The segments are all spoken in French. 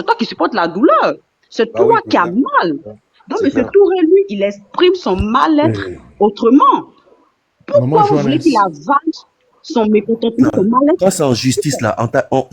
c'est toi qui supportes la douleur. C'est Bah oui, toi c'est qui as clair. mal. Donc, C'est M. clair. Touré, lui, il exprime son mal-être Eh, autrement. Maman Pourquoi vous voulez qu'il Johannes, avale son mécontentement, son mal-être? Quand c'est en justice, là,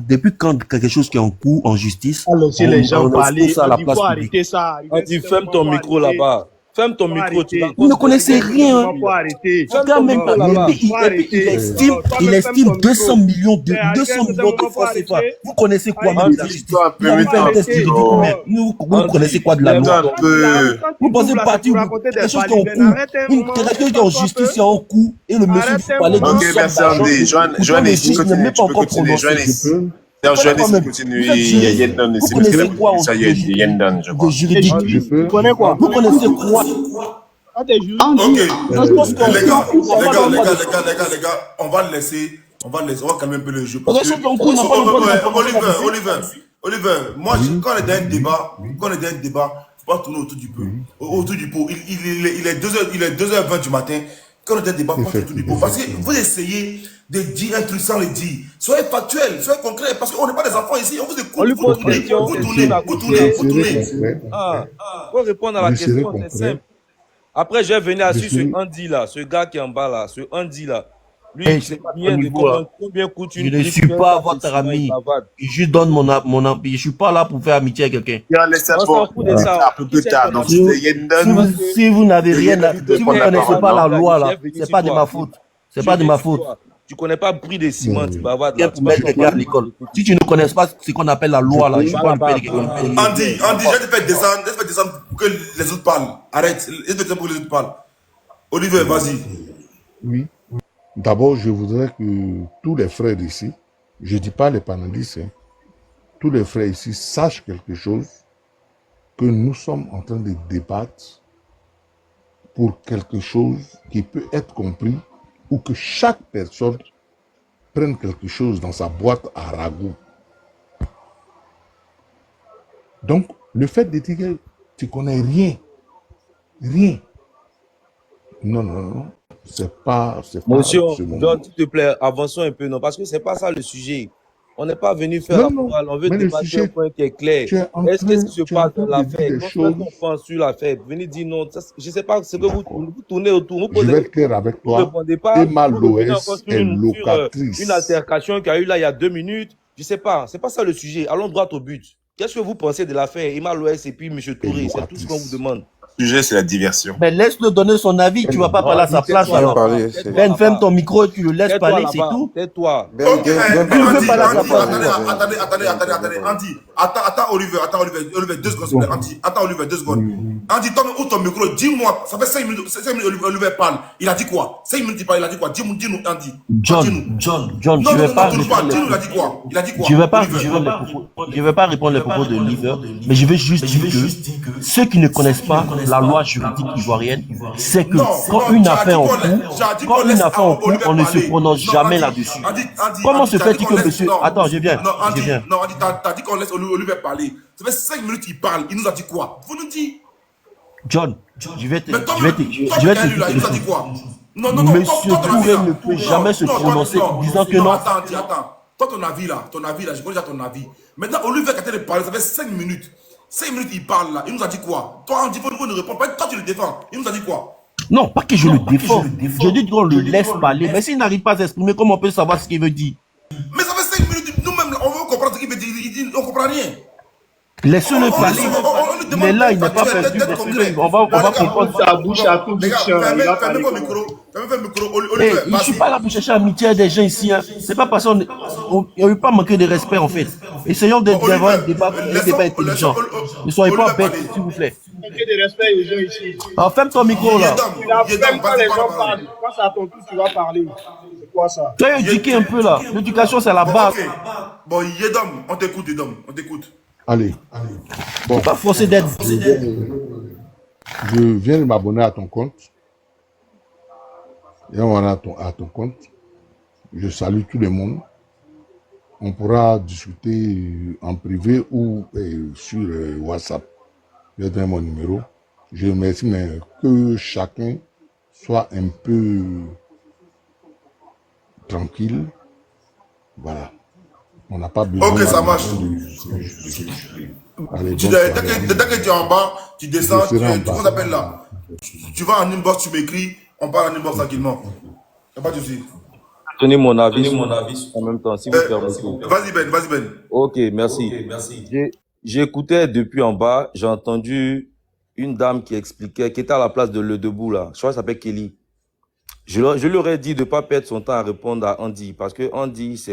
depuis quand quelque chose qui est en cours en justice, Alors, si les gens on expose parlaient, ça à on la dit, place faut publique. arrêter ça. On dit, ferme ton Faut micro arrêter. là-bas. Ferme ton Faut micro, tu arrêter. Vous ne racontes des connaissez trucs rien. Non, faut arrêter. Ferme Gars, ton même micro pas. là-bas. Et puis, Faut et puis, arrêter. il Toi-même, ferme estime ton micro. 200 millions Mais à 200 un certain millions de moment, faut francs CFA. arrêter. Vous connaissez quoi même de la Arrêtez. justice? Toi un peu, Il a mais même fait un toi, test juridique non. lui-même. Vous Andy, connaissez quoi de la loi? Laisse-toi un peu. Vous pensez partir raconter des quelque chose qui est en balivernes. cours, Arrête un une moment. quelque chose qui est en justice est en cours, et le monsieur Arrête vous un parlez moment. d'une Ok, somme merci d'argent Andy. que Joanne, le tu juge peux n'est même continuer, pas tu peux encore continuer. prononcé. je peux. Non, Joanne, Quand tu même, continues. vous êtes Il y a juriste. Yendan, Vous c'est monsieur connaissez quoi en ça, il y a Yendan, je de crois. juridique? Je peux. Tu connais quoi? Vous connaissez quoi? Ah, t'es juriste. Andy, Ok, dans Euh, ce Parce qu'en les cours, gars, on n'a pas le droit de... les gars, on va le laisser, on va calmer un peu le jeu. Parce que ceux qui ont cours n'ont pas le droit de se prononcer là-dessus. Oliver, moi, quand on est dans un débat, faut pas tourner autour du pot. Autour du pot. Il est 2h20 du matin. Quand on est dans un débat, faut pas tourner autour du pot. Parce que vous essayez de dire un truc sans le dire. Soyez factuel, soyez concret. Parce qu'on n'est pas des enfants ici. On vous écoute. On lui pose Vous une question, tournez. Je serai concret. Ah, faut répondre à la Je serai question, c'est concret. simple. Après, je vais venir Je assis serai- ce Andy là, ce gars qui est en bas là, ce Andy là. Lui, Hey, il c'est sait pas bien ton de niveau, là. combien coûte Je une ne brique, suis combien pas coûte votre un ciment, il ami. bavade. Je donne mon avis. Je suis pas là pour faire amitié avec quelqu'un. Laisse On s'en fout de ça. un peu plus tard. Donc, Si vous, c'était Yendan. si vous n'avez rien à... Si vous ne connaissez pas la loi, là, Je vais venir c'est sur pas de toi. ma faute. C'est Je pas de viens ma sur faute. toi. Tu connais pas le prix des ciments, tu bavades Viens là. pour mettre quelqu'un à l'école. Si tu ne connais pas ce qu'on appelle la loi, là, je ne peux pas me payer quelqu'un. Andy, je te fais descendre pour que les autres parlent. Arrête, laisse descendre pour que les autres parlent. Olivier, vas-y. Oui. D'abord, je voudrais que tous les frères ici, je ne dis pas les panélistes, hein, tous les frères ici sachent quelque chose, que nous sommes en train de débattre pour quelque chose qui peut être compris ou que chaque personne prenne quelque chose dans sa boîte à ragoût. Donc, le fait de dire que tu connais rien, non, c'est pas Monsieur, ce moment. John, s'il te plaît, avançons un peu, non, parce que c'est pas ça le sujet. On n'est pas venu faire la Non, morale, on veut mais le débattre sujet, un point qui est clair. tu es en Est-ce train- que se tu es en passe train dans de dire l'affaire? des Qu'est-ce choses. qu'on pense sur l'affaire? Venez dire non. Je ne sais pas ce que vous tournez autour. Vous Je posez vais être clair avec vous ne toi. répondez pas. Emma Vous revenez Loès encore sur est une locatrice. altercation qu'il y a eu là il y a 2 minutes. Je ne sais pas. C'est pas ça le sujet. Allons droit au but. Qu'est-ce que vous pensez de l'affaire Emma Loès et puis M. Touré? C'est tout ce qu'on vous demande. Le sujet, c'est la diversion. Mais laisse-le donner son avis. Tu vas pas parler à sa place, tais-toi alors. là-bas. parler, Tais-toi Ben, là-bas. ferme ton micro et tu le laisses Tais-toi parler, c'est là-bas. tout. Tais-toi. Ok, Andy, parler. attendez. Andy, attends, Olivier, 2 secondes, s'il te plaît. Andy, attends, Olivier, 2 secondes. Andy, toi, ouvre ton micro, dis-moi, ça fait 5 minutes, Olivier parle. Il a dit quoi? 5 minutes, il parle, il a dit quoi? Dis-nous, Andy. John, Non, je vais pas toujours pas, répondre. dis-nous, il a dit quoi? Il a dit quoi? Je vais pas Olivier. répondre les propos de Oliver, mais je vais juste dire que ceux qui ne connaissent pas la loi juridique ivoirienne, c'est que Non, quand non, une tu as affaire dit en qu'on laisse- cours, tu as dit quand qu'on une laisse affaire en cours, Olivier on ne se parler. prononce Non, jamais Andy, là-dessus. Andy, Comment se tu as dit fait-il qu'on que laisse- monsieur... non. Attends, je viens. Non, Andy, Je viens. t'as dit qu'on laisse Olivier parler. Ça fait 5 minutes qu'il parle. Il nous a dit quoi? Vous nous dites. John, je vais te... Mais toi, Je vais te... toi, Je vais qui as lu là, te... il nous a dit quoi? Non, Monsieur toi, ton avis, Touré là. ne peut Non, jamais se non, prononcer non, disant que non. Attends. Toi, ton avis là, je connais déjà ton avis. Maintenant, Olivier qui a été parler, ça fait 5 minutes. 5 minutes, il parle là. Il nous a dit quoi? Toi, on dit qu'il ne répond pas. Toi, tu le défends. Il nous a dit quoi? Non, pas que je le défends. Je dis qu'on le laisse parler. Mais s'il n'arrive pas à s'exprimer, comment on peut savoir ce qu'il veut dire? Mais ça fait 5 minutes. Nous-mêmes, on veut comprendre ce qu'il veut dire. On ne comprend rien. Laissez-le parler. On lui demande Mais là, il n'est pas d'être perdu. concret. On va comprendre. Ta bouche à tout Les gars, bouchon. Il va fermez parler vos comment? micros. Fermez le micro. Eh, Olivier, je ne suis vas-y. pas là pour chercher amitié à des gens ici. Hein. C'est pas parce qu'on il ne veut pas manquer de respect en fait. Essayons d'avoir un débat intelligent. Ne soyez pas bêtes, s'il vous plaît. Manquer de respect aux gens ici. Alors, ferme ton micro là. Tu n'as même pas les gens parlent. Quand c'est à ton tour, tu vas parler. C'est quoi ça? Soyez éduqué un peu là. L'éducation, c'est la base. Ok. Bon, Yedom, on t'écoute, Yedom. On t'écoute. Allez. Bon. Pas forcer d'être. Je viens de m'abonner à ton compte. Et on va à ton compte. Je salue tout le monde. On pourra discuter en privé ou sur WhatsApp. Je vais donner mon numéro. Je remercie, mais que chacun soit un peu tranquille. Voilà. On n'a pas besoin Ok, ça marche. Allez, Dès que tu es en bas, tu descends, comment ça s'appelle là? Tu vas en inbox, tu m'écris, on parle en inbox tranquillement. Y'a pas de souci. Donner mon avis en même temps, si vous permettez. Vas-y Ben. Ok, merci. J'écoutais depuis en bas, j'ai entendu une dame qui expliquait, qui était à la place de Le Debout là, je crois qu'elle s'appelle Kelly. Je lui aurais dit de ne pas perdre son temps à répondre à Andy, parce que Andy,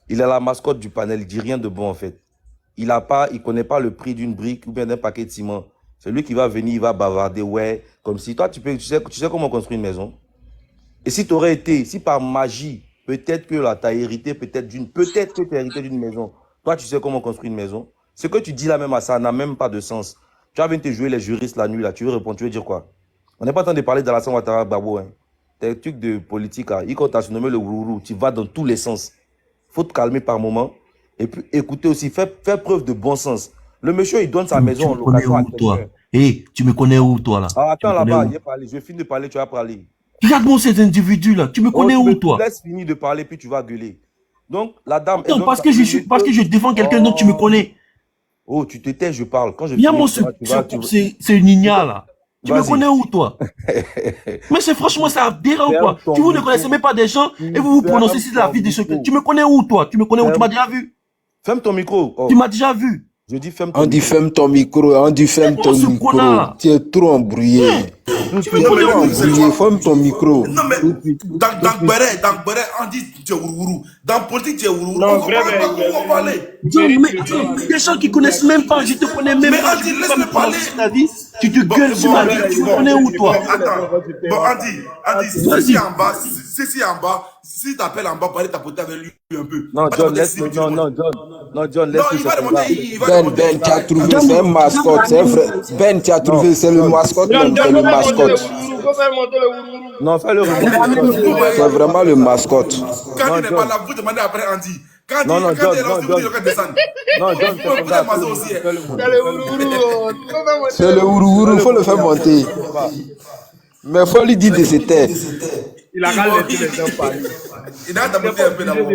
il est la mascotte du panel, il dit rien de bon en fait. Il connaît pas le prix d'une brique ou bien d'un paquet de ciment. C'est lui qui va venir, il va bavarder, ouais, comme si toi, tu sais comment construire une maison. Et si tu aurais été, si par magie, peut-être que là, tu as hérité peut-être que tu as hérité d'une maison. Toi, tu sais comment construire une maison. Ce que tu dis là même à ça n'a même pas de sens. Tu vas venir te jouer les juristes la nuit là, tu veux répondre, tu veux dire quoi? On n'est pas en train de parler d'Alassane Ouattara Gbagbo. Hein. T'es un truc de politique là. Il compte à se nommer le Wourourou. Tu vas dans tous les sens. Faut te calmer par moment. Et puis écoutez aussi, fais preuve de bon sens. Le monsieur, il donne sa maison en location à quelqu'un. Hey, tu me connais où toi là? Ah, attends là-bas, je finis de parler, tu vas parler. Regarde-moi cet individu-là. Tu me connais où, toi? Laisse finir de parler, puis tu vas gueuler. Donc, la dame... Non, parce que je défends quelqu'un d'autre, tu me connais. Oh, tu te tais, je parle. Quand je c'est une igna, là. Tu me connais où, toi? Mais c'est franchement, ça dérange, quoi. Vous ne connaissez même pas des gens et vous vous prononcez sur la vie de ceux que... Tu me connais où, toi? Tu me connais où? Tu m'as déjà vu? Ferme ton micro. Tu m'as déjà vu? Je dis ferme ton micro. On dit ferme ton micro, on dit ferme ton micro. Tu es trop embrouillé. Ferme ton micro. Non mais, dans Beret, on dit tu es Wourourou. Dans politique, tu es Wourourou. Non, on va parler. Mais des gens qui connaissent même pas, je te connais même pas. Mais Andy, laisse-le parler. Tu te gueules sur ma vie, tu me connais où, toi? Attends, bon, Andy, si en bas, si t'appelles en bas, parler tapoter avec lui un peu. Non, John, laisse. Non, John, laisse. Il va remonter. Ben, tu as trouvé, c'est un mascotte, c'est vrai. Ben, tu as trouvé, c'est le mascotte, c'est le mascotte. Non, fais le remonter. C'est vraiment le mascotte. Quand il n'est pas là, vous demandez après Andy. Quand il est là, vous devez descendre. Non, John, c'est le Wourourou, il faut le faire monter. Mais il faut lui dire de se taire. Il a qu'à laisser les gens parler. Il a monté un peu d'abord.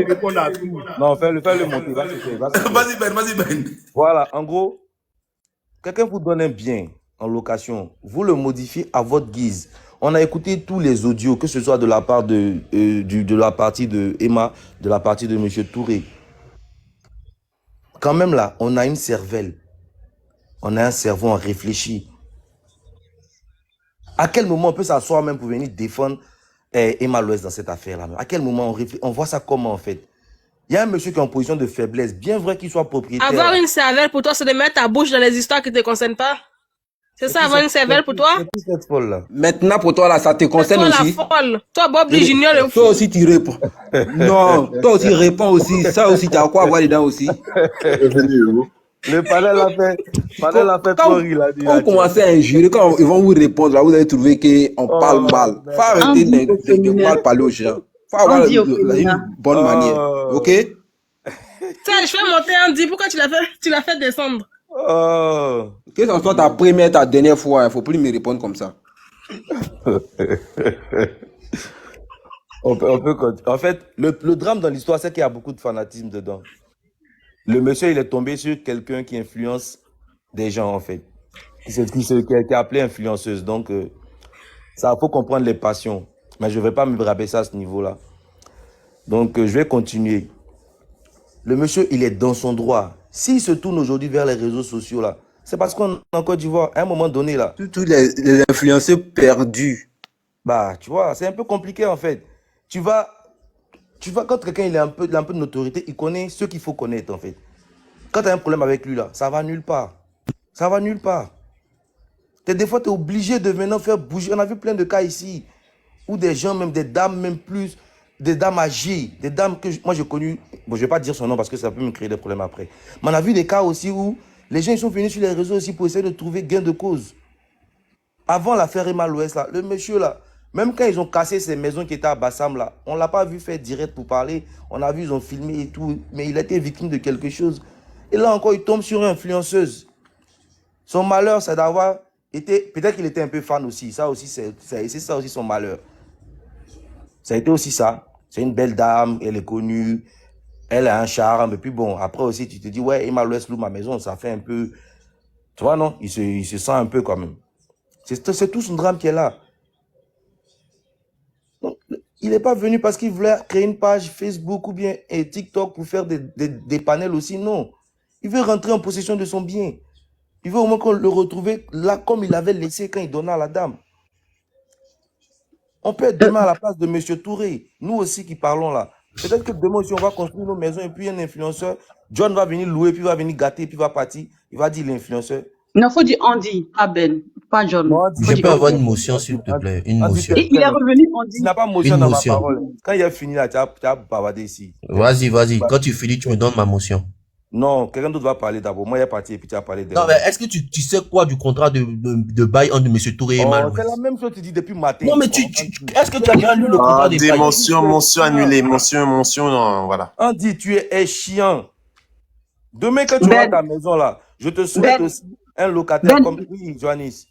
Non, fais-le monter. Vas-y, Ben. Voilà, en gros, quelqu'un vous donne un bien en location, vous le modifiez à votre guise. On a écouté tous les audios, que ce soit de la part de la partie de Emma, de la partie de M. Touré. Quand même là, on a une cervelle. On a un cerveau, on réfléchit. À quel moment on peut s'asseoir même pour venir défendre Emma Loès dans cette affaire-là? À quel moment on voit ça comment en fait? Il y a un monsieur qui est en position de faiblesse, bien vrai qu'il soit propriétaire. Avoir une cervelle pour toi, c'est de mettre ta bouche dans les histoires qui ne te concernent pas. C'est ça, avoir une cervelle pour toi? C'est cette folle-là. Maintenant, pour toi, là, ça te concerne aussi. Toi, la folle. Toi, Bob Lee Junior, le fou. Toi aussi, tu réponds. Non, toi aussi, réponds aussi. Ça aussi, tu as quoi à voir dedans aussi? Le panel a fait trop rire, là. Quand on commence à injurer, quand ils vont vous répondre, là, vous allez trouver qu'on parle mal. Faut arrêter de mal parler aux gens. Faut avoir une bonne manière. Ok? Ça, je fais monter Andy. Pourquoi tu l'as fait descendre? Que ce soit ta première, ta dernière fois, il ne faut plus me répondre comme ça. on peut en fait, le drame dans l'histoire, c'est qu'il y a beaucoup de fanatisme dedans. Le monsieur, il est tombé sur quelqu'un qui influence des gens, en fait. Qui est appelé influenceuse. Donc, ça, faut comprendre les passions. Mais je ne vais pas me rabaisser à ce niveau-là. Donc, je vais continuer. Le monsieur, il est dans son droit. S'il se tourne aujourd'hui vers les réseaux sociaux, là, c'est parce qu'on est en Côte d'Ivoire, à un moment donné, là. Tous les influenceurs perdus. Bah, tu vois, c'est un peu compliqué, en fait. Tu vas, quand quelqu'un il a un peu de notoriété, il connaît ce qu'il faut connaître, en fait. Quand tu as un problème avec lui, là, ça va nulle part. Ça va nulle part. Des fois, tu es obligé de maintenant faire bouger. On a vu plein de cas ici, où des gens, même des dames, même plus, des dames âgées, des dames que moi j'ai connues, bon, je ne vais pas dire son nom parce que ça peut me créer des problèmes après. Mais on a vu des cas aussi où les gens ils sont venus sur les réseaux aussi pour essayer de trouver gain de cause. Avant l'affaire Emma Loès, là, le monsieur là, même quand ils ont cassé ces maisons qui étaient à Bassam là, on ne l'a pas vu faire direct pour parler. On a vu, ils ont filmé et tout, mais il a été victime de quelque chose. Et là encore, il tombe sur une influenceuse. Son malheur, c'est d'avoir été, peut-être qu'il était un peu fan aussi. Ça aussi, c'est ça aussi son malheur. Ça a été aussi ça. C'est une belle dame, elle est connue. Elle a un charme. Et puis bon, après aussi, tu te dis, ouais, Emma Louès loue ma maison, ça fait un peu... Tu vois, non? Il se sent un peu quand même. C'est tout son drame qui est là. Donc, il n'est pas venu parce qu'il voulait créer une page Facebook ou bien et TikTok pour faire des panels aussi. Non. Il veut rentrer en possession de son bien. Il veut au moins qu'on le retrouve là comme il l'avait laissé quand il donnait à la dame. On peut être demain à la place de M. Touré. Nous aussi qui parlons là. Peut-être que demain aussi on va construire nos maisons et puis un influenceur, John va venir louer, puis va venir gâter, puis va partir. Il va dire l'influenceur. Non, faut dire Andy, pas Ben, pas John. Je peux avoir une motion, s'il te plaît. Une motion. Et il est revenu, Andy. Tu n'as pas motion dans ma parole. Quand il a fini là, tu as bavardé ici. Vas-y. Quand tu finis, tu me donnes ma motion. Non, quelqu'un d'autre va parler d'abord. Moi, il est parti et puis tu as parlé de... Non, mais est-ce que tu sais quoi du contrat de bail entre M. Touré et Emma Louès? C'est la même chose que tu dis depuis matin. Non, mais est-ce que tu as déjà lu le contrat de bail? Mention annulée. Mention, non, voilà. Andy, tu es chiant. Demain, quand tu vas à ta maison là, je te souhaite aussi un locataire comme... Oui, Johannis.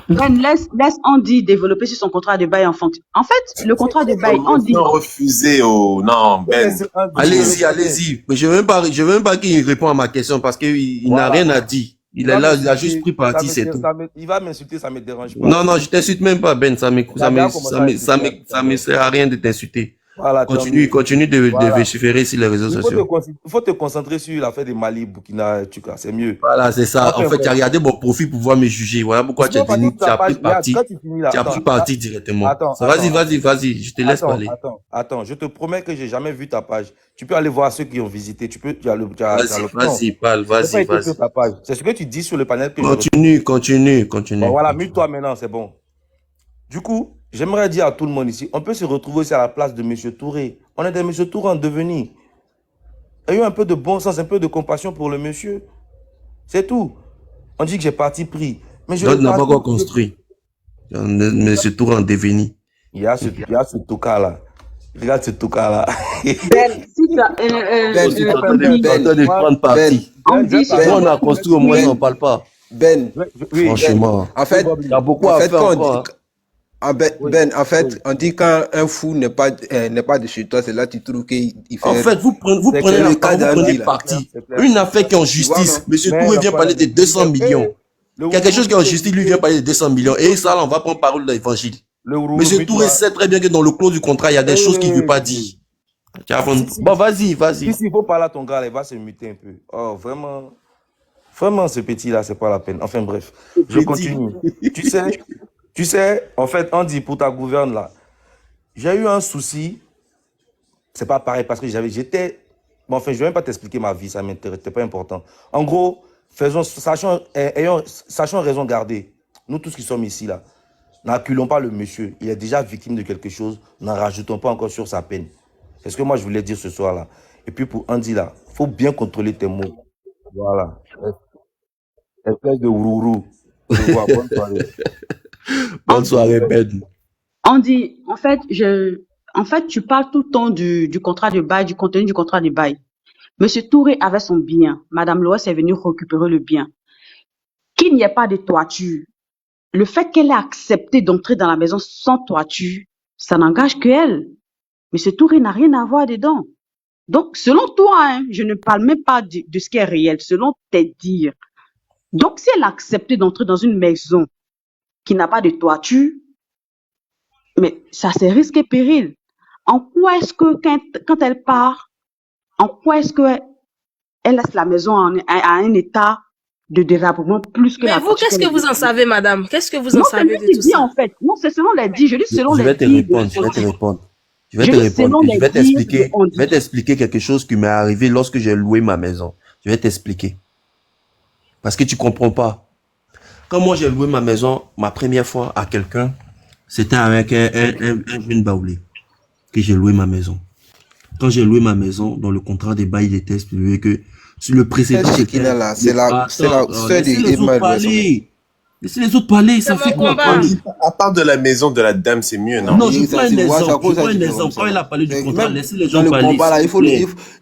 Ben, laisse Andy développer sur son contrat de bail en fonction. En fait, le contrat de bail, Andy... Refusé, non, Ben. Allez-y. Mais je veux même pas qu'il réponde à ma question parce qu'il n'a rien à dire. Il est là, il a juste pris parti, c'est tout. Il va m'insulter, ça me dérange pas. Non, je t'insulte même pas, Ben. Ça me sert à rien de t'insulter. Voilà, continue de vociférer sur les réseaux sociaux. Il faut te concentrer sur l'affaire de Mali, Burkina, Tuka, c'est mieux. Voilà, c'est ça. En fait, tu as regardé mon profil pour pouvoir me juger. Voilà pourquoi tu as pris parti. Tu as pris parti directement. Vas-y, je te laisse parler. Attends, je te promets que j'ai jamais vu ta page. Tu peux aller voir ceux qui ont visité. Vas-y, parle, vas-y. C'est ce que tu dis sur le panel. Continue. Bon, voilà, mute-toi maintenant, c'est bon. Du coup, j'aimerais dire à tout le monde ici, on peut se retrouver aussi à la place de M. Touré. On est des M. Touré en devenir. Ayons un peu de bon sens, un peu de compassion pour le monsieur. C'est tout. On dit que j'ai parti pris. Mais je n'a pas encore construit. M. Touré en devenir. Il y a ce Touka là. Regarde ce Touka là. Ben, si tu as... de prendre parti. On a construit au moins, on ne parle pas. Ben, franchement. En fait, il y a beaucoup à faire encore. Ben, en fait, on dit quand un fou n'est pas de chez toi, c'est là que tu trouves qu'il fait... En fait, vous prenez parti. Une affaire qui est en justice. Monsieur Touré vient parler de 200 millions. Quelque chose qui est en justice, lui vient parler de 200 millions. Et ça, là, on va prendre parole de l'évangile. Monsieur Touré sait très bien que dans le clause du contrat, il y a des choses qu'il ne veut pas dire. Bon, vas-y. Si il faut parler à ton gars, il va se muter un peu. Oh, vraiment, ce petit-là, c'est pas la peine. Enfin, bref, je continue. Tu sais, en fait, on dit pour ta gouverne là, j'ai eu un souci, c'est pas pareil parce que j'étais, bon, enfin, je vais même pas t'expliquer ma vie, ça m'intéresse, c'est pas important. En gros, sachons raison garder. Nous tous qui sommes ici là, n'acculons pas le monsieur, il est déjà victime de quelque chose, n'en rajoutons pas encore sur sa peine. C'est ce que moi je voulais dire ce soir là. Et puis pour Andy là, faut bien contrôler tes mots. Voilà. Espèce de ourourou. Bonne soirée. Bonne soirée, Ben. Andy, en fait, tu parles tout le temps du contrat de bail, du contenu du contrat de bail. Monsieur Touré avait son bien. Madame Loès est venue récupérer le bien. Qu'il n'y ait pas de toiture. Le fait qu'elle ait accepté d'entrer dans la maison sans toiture, ça n'engage qu'elle. Monsieur Touré n'a rien à voir dedans. Donc, selon toi, hein, je ne parle même pas de ce qui est réel, selon tes dires. Donc, si elle a accepté d'entrer dans une maison qui n'a pas de toiture, mais ça c'est risque et péril. En quoi est-ce que quand elle part, en quoi est-ce que elle laisse la maison à un état de délabrement plus que mais la vous, qu'est-ce que vous en savez, madame? Qu'est-ce que vous en savez de tout ça? En fait. Non, c'est selon les dits. Je dis selon les dits. Je vais t'expliquer quelque chose qui m'est arrivé lorsque j'ai loué ma maison. Je vais t'expliquer. Parce que tu comprends pas. Quand moi j'ai loué ma maison, ma première fois à quelqu'un, c'était avec un jeune baoulé que j'ai loué ma maison. Quand j'ai loué ma maison, dans le contrat de bail, il était expliqué que sur le précédent... C'est la sœur d'Emma Louès. Laissez les autres parler, ça fait quoi? À part de la maison de la dame, c'est mieux, non? Non, je prends un exemple. Quand il a parlé du contrat, laissez les gens parler.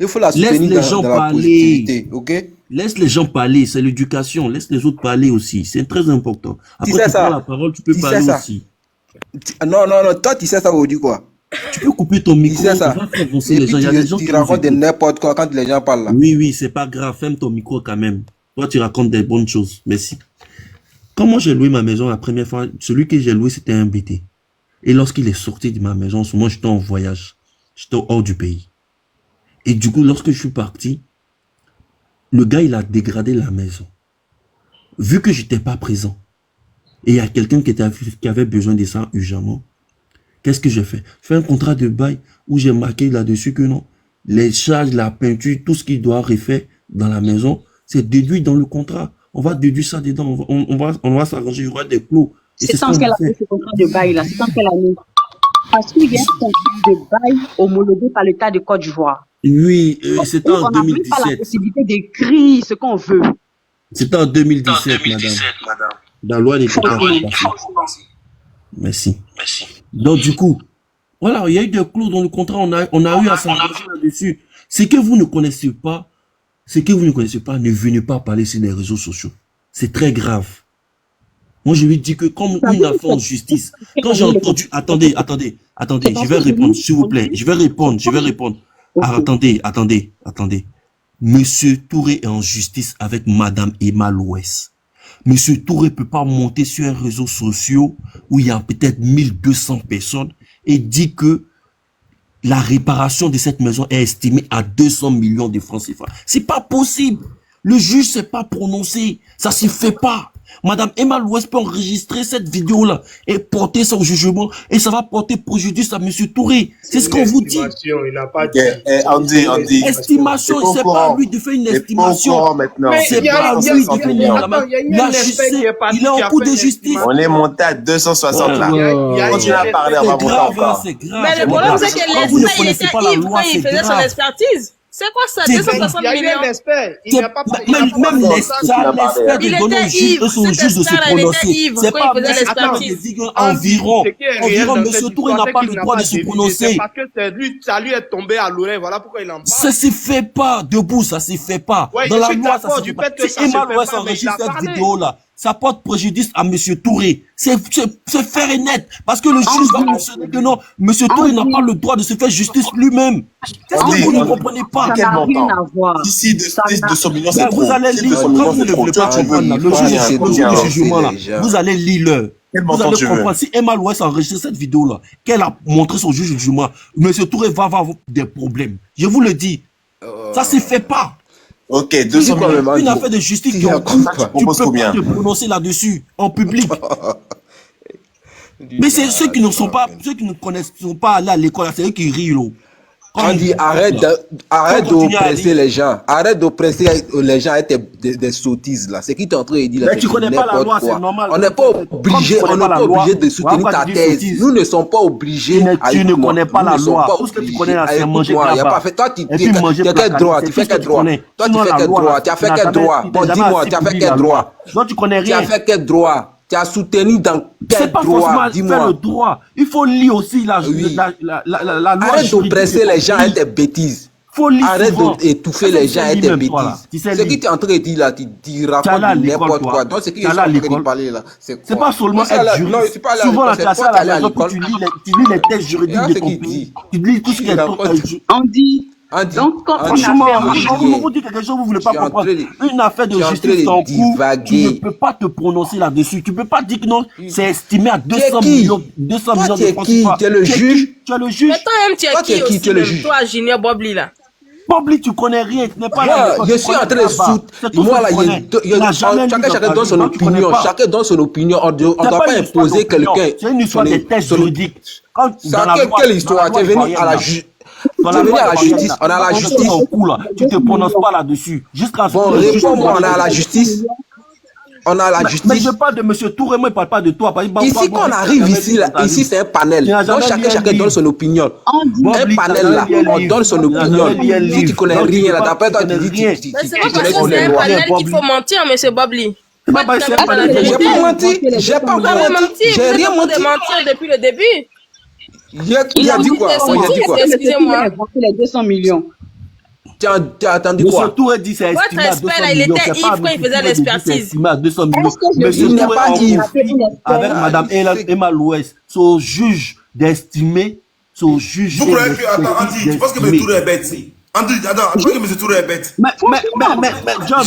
Il faut la soutenir dans la positivité, ok? Laisse les gens parler, c'est l'éducation. Laisse les autres parler aussi, c'est très important. Après, tu prends la parole, tu peux parler aussi. Non, toi, tu sais ça veut dire quoi? Tu peux couper ton micro. C'est ça. Va faire avancer Et les gens. Il y a des gens tu qui racontes de n'importe quoi quand les gens parlent là. Oui, c'est pas grave. Ferme ton micro quand même. Toi, tu racontes des bonnes choses. Merci. Quand moi j'ai loué ma maison la première fois, celui que j'ai loué, c'était un BT. Et lorsqu'il est sorti de ma maison, moi j'étais en voyage. J'étais hors du pays. Et du coup, lorsque je suis parti, le gars, il a dégradé la maison. Vu que j'étais pas présent, et il y a quelqu'un qui avait besoin de ça urgemment, qu'est-ce que j'ai fait? Je fais un contrat de bail où j'ai marqué là-dessus que non, les charges, la peinture, tout ce qui doit refaire dans la maison, c'est déduit dans le contrat. On va déduire ça dedans, on va s'arranger, il y aura des clos. C'est quand qu'elle a fait ce contrat de bail là, c'est quand qu'elle a mis. Parce qu'il y a un contrat de bail homologué par l'État de Côte d'Ivoire. Oui, c'était en 2017. On n'a pas la possibilité d'écrire ce qu'on veut. C'était en 2017, madame. La loi n'était pas passée. Merci. Donc du coup, voilà, il y a eu des clauses dans le contrat, on a eu à s'engager là-dessus. Ce que vous ne connaissez pas, ne venez pas parler sur les réseaux sociaux. C'est très grave. Moi, je lui dis que comme une affaire en justice, quand j'ai entendu... Attendez, je vais répondre, s'il vous plaît. Je vais répondre. Attendez. Monsieur Touré est en justice avec Madame Emma Louès. Monsieur Touré peut pas monter sur un réseau social où il y a peut-être 1200 personnes et dit que la réparation de cette maison est estimée à 200 millions de francs CFA. C'est pas possible. Le juge s'est pas prononcé. Ça s'y fait pas. Madame Emma Louès peut enregistrer cette vidéo-là et porter ça au jugement et ça va porter préjudice à Monsieur Touré. C'est ce qu'on vous dit. Il n'a pas dit. Andy. Estimation, c'est pas lui de faire une estimation. C'est pas lui de faire une il est en cours de justice. On est monté à 260 là. Continue à parler, on va monter encore. C'est grave. Mais le problème, c'est que l'expert, il était ivre quand il faisait son expertise. C'est quoi ça? 260 millions. Il y a eu un expert. Même l'expert de donner au juge de se prononcer. C'est pas environ. Monsieur Touré n'a pas le droit de se prononcer. Parce que ça lui est tombé à l'oreille. Voilà pourquoi il en parle. Ça se fait pas. Debout, ça se fait pas. Dans la loi, ça se fait pas. Si Emma Louès enregistre cette vidéo-là, ça porte préjudice à Monsieur Touré. C'est faire et net. Parce que le juge va mentionner que non, Monsieur Touré n'a pas le droit de se faire justice lui-même. Qu'est-ce que vous ne comprenez pas? Ça n'a rien à voir. Ici, 200 millions, c'est trop. Vous allez lire, quand vous ne voulez pas comprendre, le juge du jugement là, vous allez lire l'heure. Vous allez comprendre. Si Emma Louès a enregistré cette vidéo-là, qu'elle a montré son juge du jugement, Monsieur Touré va avoir des problèmes. Je vous le dis. Ça se fait pas. Ok, 200 millions. Une affaire de justice qui est en cours, tu peux pas te prononcer là-dessus, en public. Mais c'est ceux qui ne connaissent pas allés à l'école, c'est eux qui rient. On dit arrête d'oppresser les gens. Arrête d'oppresser les gens avec des sottises là. C'est qui t'es en train de dire là. Mais tu connais pas la loi, c'est normal. On n'est pas obligé de soutenir ta thèse. Nous ne sommes pas obligés. Tu ne connais pas la loi. Tout ce que tu connais là, c'est manger là-bas. Toi, tu fais quel droit? Tu fais quel droit? Toi, tu fais quel droit? Tu as fait quel droit? Bon, dis-moi, tu as fait quel droit? Non, tu connais rien. Tu as fait quel droit? Tu as soutenu dans quel droit? Dis-moi. Faire le droit. Il faut lire aussi la loi. Arrête d'oppresser les gens avec des bêtises. Arrête d'étouffer les gens avec des bêtises. Ce que tu es en train de dire là, tu racontes n'importe quoi. Donc, ce que je suis en train de parler là, c'est pas seulement être juriste. Souvent, la classe à la maison, tu lis les textes juridiques de ton pays. Tu lis tout ce qui est... On dit... Donc, quand franchement, on vous dit quelque chose, vous ne voulez pas comprendre. Une affaire de justice en cours, tu ne peux pas te prononcer là-dessus. Tu ne peux pas dire que non, c'est estimé à 200 millions de francs CFA. Tu es le juge. Tu es le juge. Mais toi-même, tu es qui aussi, même toi, Junior Bobli, là? Bobli, tu connais rien. Tu n'es pas là. Je suis en train de soutenir. Moi, là, chacun donne son opinion. Chacun donne son opinion. On ne doit pas imposer quelqu'un. C'est une histoire des tests juridiques. Quelle histoire? Tu es venu à la justice. On a la justice. Tu te prononces pas là-dessus. Bon, réponds-moi, on a la justice. On a la justice. Mais je parle de M. Touré, moi, je ne parle pas de toi. Ici, quand on arrive ici, c'est un panel. Donc, chacun donne son opinion. Un panel là, on donne son opinion. Si tu connais rien, là, d'après toi, tu dis. Mais c'est pas parce que c'est un panel qu'il faut mentir, M. Bobli. J'ai pas menti. J'ai pas menti. J'ai rien menti. Vous avez mentir depuis le début. Il a dit quoi? Excusez-moi. Les 200 millions. Tu as entendu quoi? Monsieur Touré dit c'est estimé à 200 millions. Il était ivre quand il faisait l'expertise. C'est estimé à 200 millions. Monsieur Touré n'est pas ivre. Avec Madame Emma Louès, son juge d'estimer c'est au juge. Vous croyez que, attends, Andy, tu penses que M. Touré est bête? Andy, attends, tu penses que M. Touré est bête? Mais John.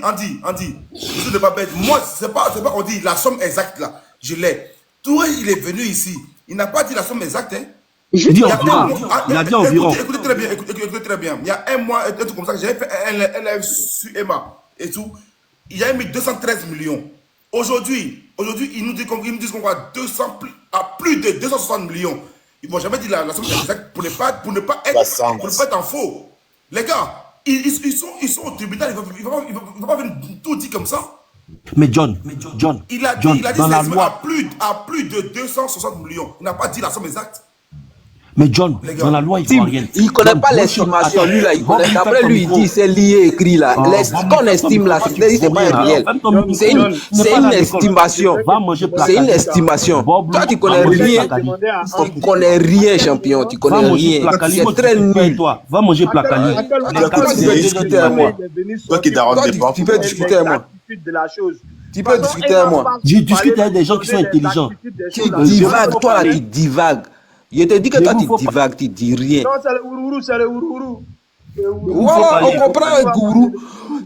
Andy, monsieur n'est pas bête. Moi, c'est pas on dit la somme exacte là. Je l'ai. Touré, il est venu ici. Il n'a pas dit la somme exacte, hein. Il a dit environ. Écoutez très bien. Il y a un mois, un truc comme ça, j'avais fait un live sur Emma et tout. Il y a mis 213 millions. Aujourd'hui, ils nous disent qu'on va à plus de 260 millions. Ils ne vont jamais dire la somme exacte pour ne pas être en faux. Les gars, ils sont au tribunal, ils ne vont pas venir tout dire comme ça. Mais John, il a dit dans la loi, à plus de 260 millions. Il n'a pas dit la somme exacte. Mais John, dans la loi, il ne faut rien. Il ne connaît pas l'estimation, lui là, il connaît. Après lui, il dit c'est lié écrit là. Qu'on estime là, c'est pas réel. C'est une estimation. C'est une estimation. Toi, tu connais rien. Tu connais rien, champion. Tu connais rien. C'est très nul. Va manger Placali. Toi qui t'arranges pas. Tu peux discuter avec moi. Tu peux discuter avec moi. Je discute avec des gens qui sont intelligents. Tu divagues, toi là, tu divagues. Je te dis que toi, tu divagues, tu dis rien. Non, c'est le ourourou, c'est le ourourou. Voilà, on comprend un gourou.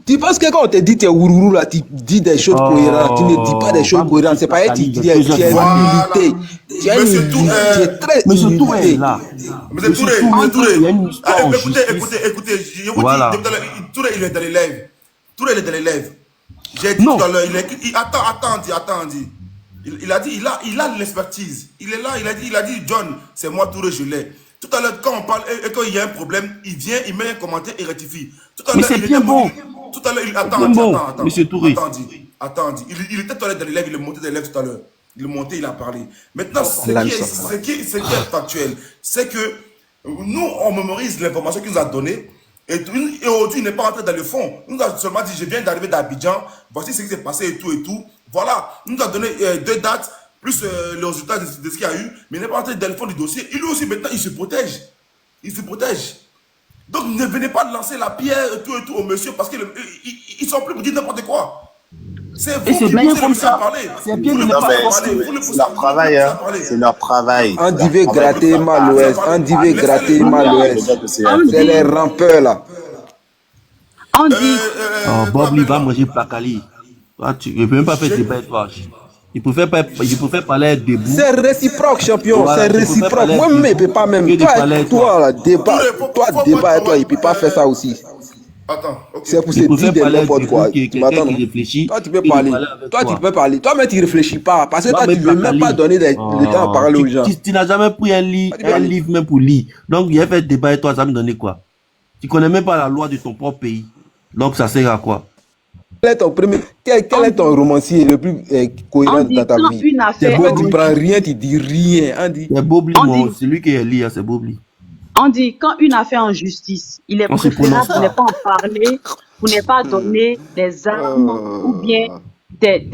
Tu penses que quand on te dit tu es ourourou, là, tu dis des choses cohérentes. Tu ne dis pas des choses cohérentes. C'est pas être tu as une humilité. Tu as une humilité. Tu es très humilité. Monsieur Touré, écoutez, je vous dis, Touré, il est dans les lives. Touré, il est dans les lives. J'ai dit tout à l'heure, attends, Andy. Il a dit, il a l'expertise. Il est là, il a dit, John, c'est moi Touré, je l'ai. Tout à l'heure, quand on parle et quand il y a un problème, il vient, il met un commentaire et rectifie. Mais c'est bien bon. Tout à l'heure, attends, Monsieur Touré. Attends, il était tout à l'heure dans les lives, il est monté dans les lives tout à l'heure. Il est monté, il a parlé. Maintenant, ce qui est factuel, c'est que nous, on mémorise l'information qu'il nous a donnée. Et aujourd'hui, il n'est pas entré dans le fond. Il nous a seulement dit, je viens d'arriver d'Abidjan, voici ce qui s'est passé et tout. Voilà, il nous a donné 2 dates, plus les résultats de ce qu'il y a eu, mais il n'est pas entré dans le fond du dossier. Et lui aussi, maintenant, il se protège. Donc, ne venez pas lancer la pierre et tout au monsieur, parce qu'ils ne sont plus pour dire n'importe quoi. C'est vous qui bien comme ça. C'est bien de leur travail, hein. C'est leur travail. Andy veut gratter mal l'Ouest. C'est les rampeurs là. Andy. Bob, il va manger Placali. Toi, tu ne peux même pas faire débat avec toi. Il préfère parler debout. C'est réciproque, champion. Voilà, c'est réciproque. Moi-même, il ne peut pas même. Toi, débat et toi, il ne peut pas faire ça aussi. Attends, ok. C'est pour se dire de n'importe quoi. Tu m'attends? Toi, tu peux parler. Toi-même, tu ne réfléchis pas. Parce que toi, tu ne veux même pas donner le temps à parler aux gens. Tu n'as jamais pris un livre même pour lire. Donc, il a fait débat avec toi, ça me donnait quoi? Tu ne connais même pas la loi de ton propre pays. Donc, ça sert à quoi? Quel est ton romancier le plus cohérent dans ta vie? Tu ne prends rien, tu dis rien. Andy. C'est Bobli, c'est lui qui est lié, c'est Bobli. Andy, quand une affaire en justice, il est préférable de ne pas en parler, pour ne pas donner des armes ou bien des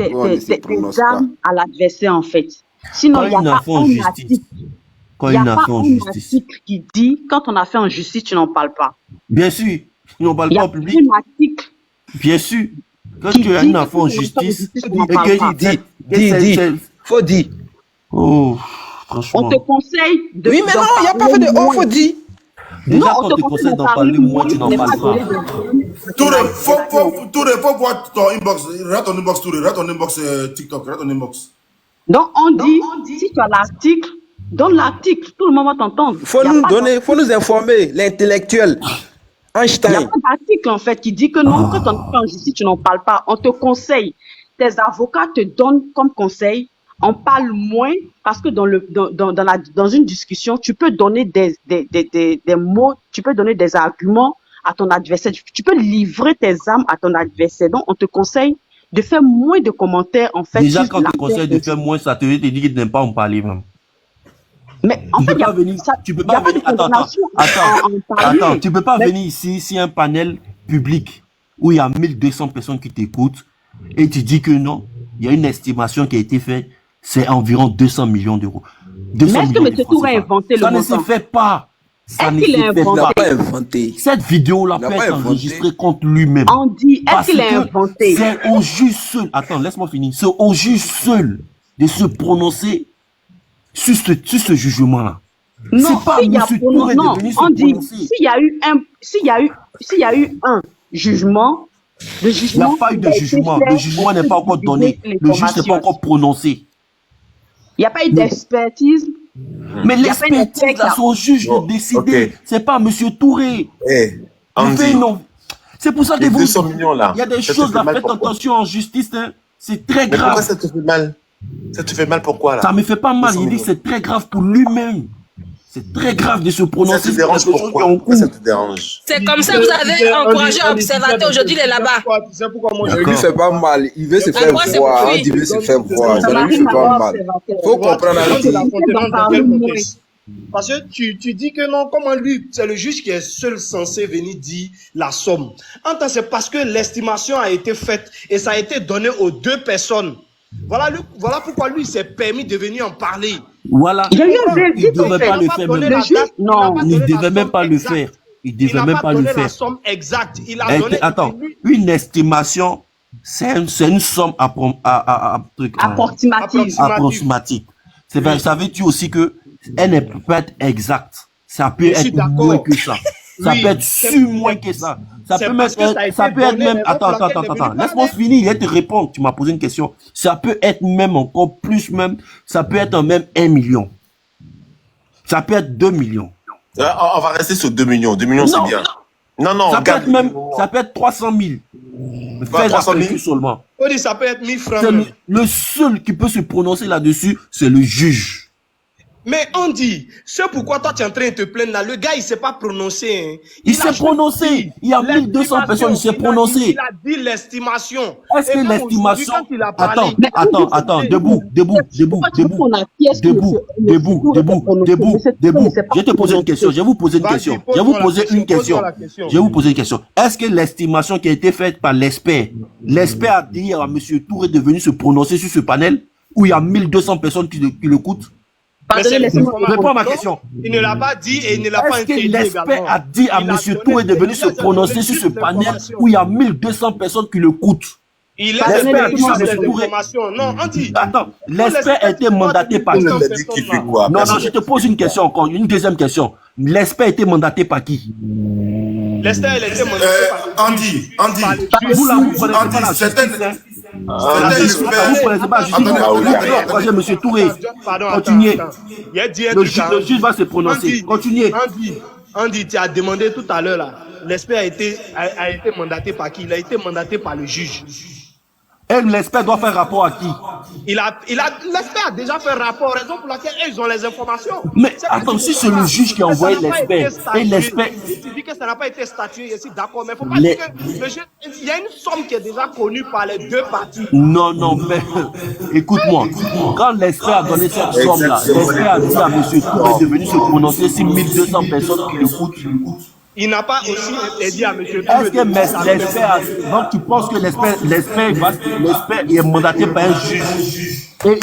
armes à l'adversaire en fait. Sinon, il n'y a pas un article qui dit quand on a fait en justice, tu n'en parles pas. Bien sûr, tu n'en parles pas au public. Il y a un article. Bien sûr. Quand tu as une affaire en justice, et que dis, faut dire. Oh, franchement. On te conseille de. Oui, mais non, il n'y a pas fait de faut dire. Déjà, quand on te conseille d'en parler, moi, tu n'en parles pas. Touré, faut voir ton inbox. Regarde ton inbox, Touré. Regarde ton inbox TikTok. Regarde ton inbox. Donc, on dit, si tu as l'article, donne l'article. Tout le monde va t'entendre. Faut nous informer, l'intellectuel. Einstein. Il y a un article en fait qui dit que non, quand on est en justice, tu n'en parles pas. On te conseille. Tes avocats te donnent comme conseil. On parle moins parce que dans une discussion, tu peux donner des mots, tu peux donner des arguments à ton adversaire. Tu peux livrer tes armes à ton adversaire. Donc, on te conseille de faire moins de commentaires en fait. Déjà, quand on te conseille de faire moins, ça te dit qu'il n'aime pas en parler même. Mais en fait, tu peux pas venir. Attends, tu peux pas venir ici si un panel public où il y a 1200 personnes qui t'écoutent et tu dis que non, il y a une estimation qui a été faite, c'est environ 200 millions d'euros. Mais est-ce que M. Touré a inventé le montant? Ça ne se fait pas. Est-ce qu'il a inventé? Cette vidéo-là peut être enregistrée contre lui-même. Andy, est-ce qu'il a inventé? C'est au juge seul. Attends, laisse-moi finir. C'est au juge seul de se prononcer sur ce jugement-là. Non, C'est pas s'il y a M. Touré non, de venir se on dit, prononcer. s'il y a eu un jugement, le Il n'y a jugement, pas eu il de a été jugement. fait Le jugement n'est pas pour encore donné. divulguer Le juge n'est pas l'information. encore prononcé. Il n'y a pas eu d'expertise. Mais Il y a pas eu l'expertise, d'expertise. là, c'est au juge de décider. ok. C'est pas M. Touré. Eh, Il fait Andy, non. C'est pour ça que les vous. 200 millions là, Il y a des ça te choses fait là, mal faites pourquoi? attention en justice. Hein. C'est très Mais pourquoi grave. ça te fait mal? Ça te fait mal pourquoi là? Ça me fait pas mal. 200 Il dit que millions. c'est très grave pour lui-même. C'est très grave de se Ça prononcer te sur dérange quelque chose qui est pourquoi? en Pourquoi cours. ça te dérange? C'est comme ça que vous avez encouragé à observateur. Aujourd'hui, il est là-bas. Tu sais pourquoi moi Ne je lui fais pas mal. Il veut se faire Moi, c'est voir. pour On lui. dit veut se faire voir. Ça Ça ne lui m'arrive fait à pas voir mal. observateur. Faut comprendre Dans un de la petit. contenance, dans quel Pardon, contexte? Parce que tu dis que non, comment lui, c'est le juge qui est seul censé venir dire la somme. En tant c'est parce que l'estimation a été faite et ça a été donné aux deux personnes. Voilà pourquoi lui s'est permis de venir en parler. Voilà. Il y a eu un Il verdict ne en devait fait. pas le Il n'a faire pas donné même. Le la juge, date, il n'a non. pas Il ne donné la devait même somme pas le exacte. faire. Il Il devait n'a même pas pas le donné la faire. somme exacte. Il a donné. Attends, une estimation, c'est une somme Approximative. approximative. C'est vrai, ça veut dire aussi que elle ne peut pas être exacte. Ça peut Je suis être d'accord. moins que ça. Ça Oui, peut être c'est- sur moins que ça. Ça c'est peut parce même que ça a être, été ça peut être donné, même. raison Attends, pour laquelle il est venu Laisse-moi parler. finir. Je te réponds. Tu m'as posé une question. Ça peut être même encore plus même. Ça peut être même 1 million. Ça peut être 2 millions. On va rester sur 2 millions. 2 millions, c'est Non. bien. Non, Ça peut regarde. être même, ça peut être 300 000. Quoi, Fais 300 000? la seulement. On dit ça peut être 1000 francs. C'est même. le seul qui peut se prononcer là-dessus, c'est le juge. Mais on dit, c'est pourquoi toi tu es en train de te plaindre là. Le gars, il ne s'est pas prononcé. Hein. Il s'est prononcé. Il y a 1200 personnes, il s'est prononcé. Il a dit l'estimation. Est-ce Et que même l'estimation... aujourd'hui, quand il a parlé, Attends, debout. Je te pose une question, je vais vous poser une Vas-y, question. pose-moi Je vais vous la poser question, une question. pose-moi la question. Je vais vous poser une question. Est-ce que l'estimation qui a été faite par l'expert a dit à M. Touré de venir se prononcer sur ce panel où il y a 1200 personnes qui l'écoutent? Mais Réponds à ma question. il ne l'a pas dit et il ne l'a pas Est-ce que intégré l'expert également. a dit à Il a M. donné Touré de venir se des prononcer sur ce panel informations. où il y a 1200 personnes qui l'écoutent? Il L'expert a a donné dit à M. des Touré. informations. Non, on dit. Attends, l'expert a été mandaté par qui? On a dit qu'il fait quoi? Non, je te pose une question encore, une deuxième question. L'expert a été mandaté par qui? L'estat, il était mandaté par Andy, Vous là, vous connaissez pas la certaines- justice, hein? certains Vous connaissez pas la justice. Attendez, Vous encouragez M. Touré. Pardon, Continuez. attends. Il a dit un Le truc, hein. juge va se prononcer. Continuez. Andy, tu as demandé tout à l'heure là. L'expert a été mandaté par qui? Il a été mandaté par le juge. Et l'expert doit faire rapport à qui? L'expert a déjà fait rapport, raison pour laquelle ils ont les informations. Mais attends, si c'est le juge qui a envoyé l'expert, et l'expert... Tu dis que ça n'a pas été statué ici, d'accord, mais il ne faut pas Les- dire que le juge, il y a une somme qui est déjà connue par les deux parties. Non, mais écoute-moi. Quand l'expert a donné cette somme-là, l'expert a dit à M. Touré de venir se prononcer sur 1200 personnes qui l'écoutent. Il n'a pas aussi dit à M. Touré. Est-ce que l'expert a... Donc tu penses que l'expert est mandaté par un juge et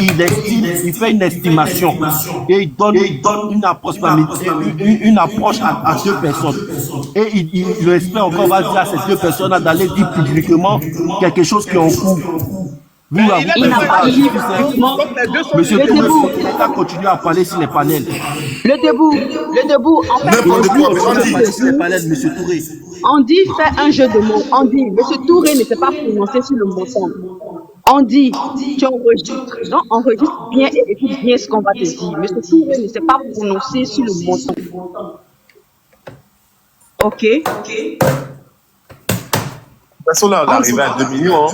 il fait une estimation et il donne une approche à deux personnes. Et l'expert encore va dire à ces deux personnes d'aller dire publiquement quelque chose qui est en cours. Vous, là, vous Il n'a connaissez pas la dit justice, hein? publiquement. Monsieur Le Touré, debout. il a continué à parler sur les panels. Le debout. En fait, N'importe quoi, mais Il a Andy. parlé sur les panels, monsieur Touré. Andy fait un jeu de mots. Andy, M. Touré ne s'est pas prononcé sur le montant. Andy, tu enregistres. Donc, enregistre bien et écoute bien ce qu'on va te dire. M. Touré ne s'est pas prononcé sur le montant. Ok? De toute façon, là, on est arrivé à 2 millions. Hein.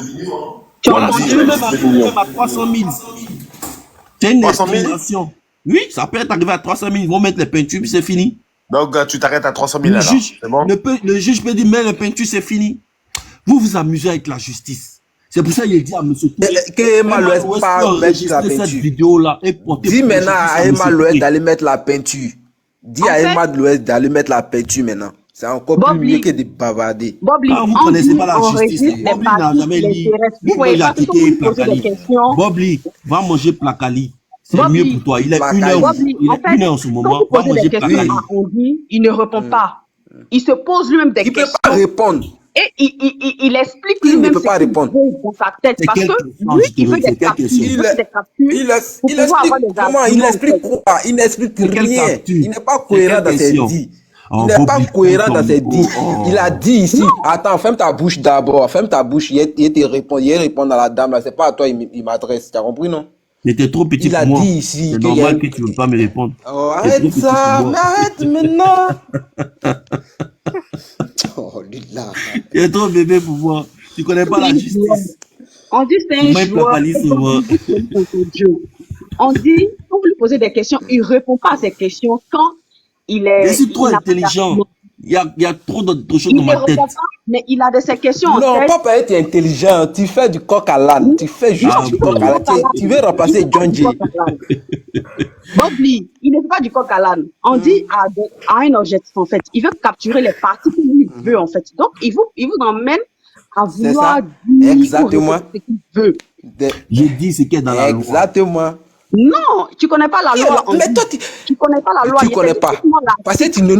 Tu as Voilà, entendu? c'est même à 300 000. C'est une 300 000? estimation. Oui, ça peut être arrivé à 300 000. Ils vont mettre les peintures, puis c'est fini. Donc, tu t'arrêtes à 300 000 Le alors. juge, C'est bon? le juge peut dire, mais les peintures, c'est fini. Vous vous amusez avec la justice. C'est pour ça qu'il dit à M. Touré, Que Emma Louest pas mettre la enregistrer cette peinture. vidéo-là et porter Dis préjudice maintenant à à M. Emma Louest Touré. d'aller mettre la peinture. Dis En à fait- Emma Louest d'aller mettre la peinture maintenant. C'est encore plus Bobby. mieux que de bavarder. Bobby, Quand vous Andy connaissez pas la justice, enregistre les Bobby n'a parties jamais qui lu. l'intéressent. Vous Lui, voyez il a pas ce que quitté vous posez des Placali. questions. Bobby, va manger Placali. C'est Bobby. mieux pour toi. Il est Placali. 1h, Bobby, il en est fait, 1h en ce quand moment. vous Va posez manger des questions Placali. à Andy, il ne répond pas. Il se pose lui-même des Il ne peut questions. pas répondre. Et il explique Il ne lui-même peut ce pas qu'il répondre. veut dans sa tête. C'est Parce quelle que question, lui, je te il veut veux, c'est des quelle captures. question? Il veut des captures Il pour pouvoir avoir des explique comment? Il arguments, en explique fait. quoi? Il n'explique C'est quelle rien. capture? Il n'est pas C'est cohérent quelle dans ses question? dits. Oh, Il n'est pas Bobby, cohérent ton dans ses micro. dits. Il a Oh. dit ici, attends, ferme ta bouche d'abord, ferme ta bouche. Il te répond, il répond à la dame là, c'est pas à toi, il m'adresse. Tu as compris, non? Mais t'es trop petit Il a pour moi. dit ici C'est qu'il y a normal une... que tu ne veux pas me répondre. Oh, T'es trop arrête petit ça, pour mais moi. arrête maintenant. Oh, lui là. Tu es trop bébé pour moi. Tu connais pas la justice. On dit c'est Tu un m'as joueur. papali souvent. On dit, quand vous lui posez des questions, il ne répond pas à ces questions quand il est. Je suis trop il n'a pas intelligent. d'argument. Il y a trop d'autres choses Il dans ne ma tête. répond pas, mais il a de ces questions en Non, tête. papa est intelligent. Tu fais du coq à l'âne. Tu fais juste Ah du bon. coq à l'âne. Tu veux remplacer John Jay. Bobby, il ne fait pas du coq à l'âne. On dit à un objectif, en fait. Il veut capturer les parties que lui veut, en fait. Donc, il vous emmène à C'est vouloir ça. dire Exactement. ce qu'il veut. J'ai dit ce qui est dans la loi. Exactement. Non, tu connais pas la loi. on Mais dit. toi, Tu connais pas la loi. tu Il connais était pas. justement là. Parce que tu ne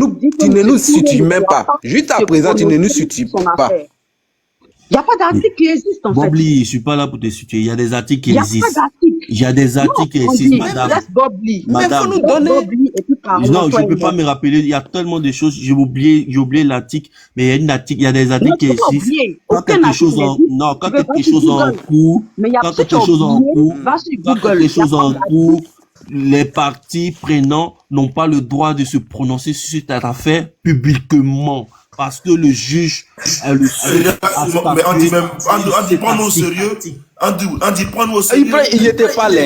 nous situes même pas. Juste à présent, tu ne nous situes pas. Il n'y a pas d'article qui existe, en fait. Bobli, je suis pas là pour te situer. Il y a des articles qui Il n'y a pas existent. d'article. Il y a des articles qui On existent, dit, madame. laisse Bobli. Mais Madame. faut nous donner. Bobli et puis parlons. Non, je toi ne peux et pas moi. me rappeler. Il y a tellement de choses. J'ai oublié l'article. Mais il y a il y a des articles Non, qui tu peux pas existent. oublier. Quand Aucun quelque article chose en, n'existe. non, quand Tu veux quelque voir sur chose en Google. cours, Mais il y a quand ceux qui quelque ont chose en oublié, cours, va sur quand Google. quelque Il y a chose pas en d'article. cours, les parties prenantes n'ont pas le droit de se prononcer sur cette affaire publiquement. Parce que le juge est le seul à Mais on dit même, statuer on dit prends-nous au sérieux. On dit prends-nous au sérieux. Il n'était pas là.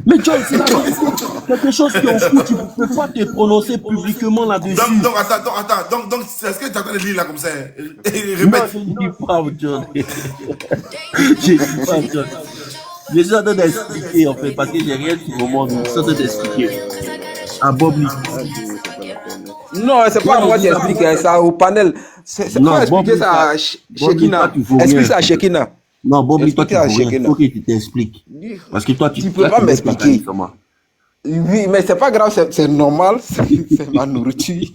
Mais John, c'est quelque chose qui est en cours, tu ne peux pas te prononcer publiquement là-dessus. Donc, attends. Donc, est-ce que tu as de lire là comme ça? Non, Répète. je ne dis pas, John. Je ne dis pas, John. Je suis en train d'expliquer, en fait, parce que j'ai rien sur le moment, je suis en train d'expliquer. À Bobby. Non, c'est pas moi qui explique hein, ça au panel. C'est Non, pas expliquer Bobby, ça à Bobby, Shekina. toi, tu fais Explique rien. ça à Shekina. Non, Bobby, toi, tu Expliquez à ne rien. Il Shekina. faut que tu t'expliques. Parce que toi, Tu peux pas m'expliquer. Oui, mais c'est pas grave, c'est normal. C'est ma nourriture.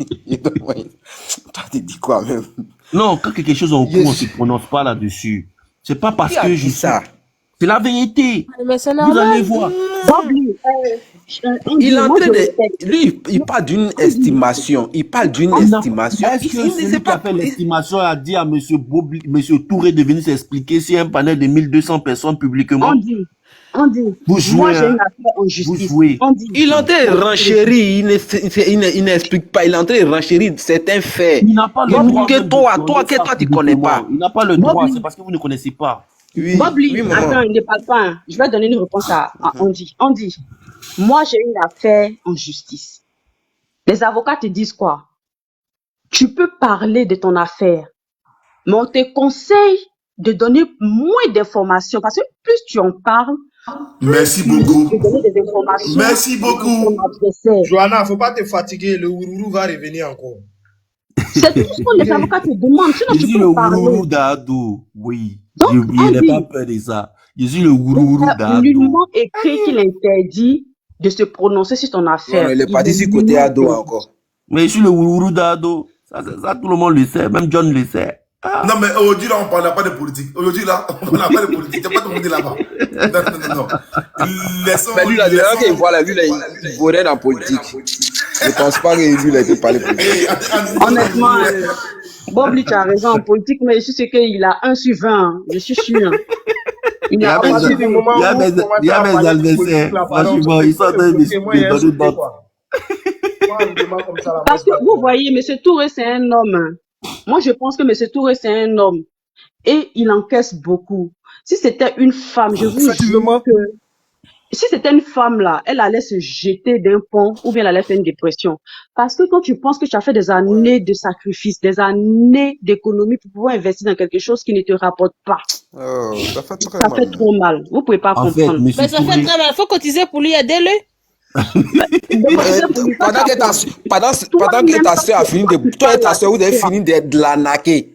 Toi, tu dis quoi même? Non, quand quelque chose est en cours, on ne se prononce pas là-dessus. C'est pas parce Qui a que dit je ça? C'est la vérité. Mais c'est Vous normal. allez voir. Bobby, Il est en moi, train je de... respecte. Lui, il parle d'une estimation. Il parle d'une estimation. Est-ce que celui qui a fait l'estimation a dit à M. Touré de venir s'expliquer si un panel de 1200 personnes publiquement? On dit, Vous jouez, moi j'ai hein. une affaire en justice. Vous jouez. On dit, Il est en train de renchérir. Il n'explique pas. Il est en train de renchérir. C'est un fait. Il n'a pas le droit. Que toi, tu connais pas. Il n'a pas le droit, Bobby. c'est parce que vous ne connaissez pas. Oui, Bobby, oui, maman. attends, il ne parle pas. Hein. Je vais donner une réponse à Andy. Andy, moi j'ai une affaire en justice. Les avocats te disent quoi? Tu peux parler de ton affaire, mais on te conseille de donner moins d'informations parce que plus tu en parles, Merci beaucoup. tu donner des informations. Merci beaucoup. à ton adversaire. Johanna, faut pas te fatiguer. Le Ourourou va revenir encore. C'est tout ce que les avocats te demandent. Sinon, Je tu suis peux le parler. Wourourou d'Ado. Oui. Donc, J'ai oublié, il n'a Andy, pas peur de ça. Je suis le Wourourou il a d'Ado. nullement écrit qu'il interdit de se prononcer sur ton affaire. Non, il est parti sur côté ado encore. Mais je suis le Wourourou d'Ado. Ça, tout le monde le sait. Même John le sait. Ah. Non, mais aujourd'hui, là, on ne parle pas de politique. Aujourd'hui, là, on ne parle pas de politique. Il n'y a pas de monde là-bas. Non. Laissons. Mais lui, là, il voit là, lui, là, il vaut rien en politique. Je ne pense pas que lui, là, il peut parler politique. Honnêtement, Bobby, tu as raison en politique, mais je sais qu'il a 1 sur 20. Hein. Je suis sûr. Il y a a mes- du moment il y a où mes- vous commencez il y a à mes parler de adversaires. politique, là, pardon, Franchement, ils sont en train de expliquez-moi, il y a un me donner souci, d'autres. quoi. Moi, on me demande comme ça, là, Parce que moi, vous voyez, M. Touré, c'est un homme. Hein. Moi, je pense que M. Touré, c'est un homme. Et il encaisse beaucoup. Si c'était une femme, je vous jure que si c'était une femme là, elle allait se jeter d'un pont ou bien elle allait faire une dépression. Parce que quand tu penses que tu as fait des années de sacrifices, des années d'économie pour pouvoir investir dans quelque chose qui ne te rapporte pas, Oh, ça fait très ça mal. fait trop mal. Vous pouvez pas En fait, comprendre. M. Mais ça fait Touré, très mal. Il faut cotiser pour lui, aider-le. Pendant que ta soeur a fini de... Toi et ta soeur, vous avez fini de la naquer.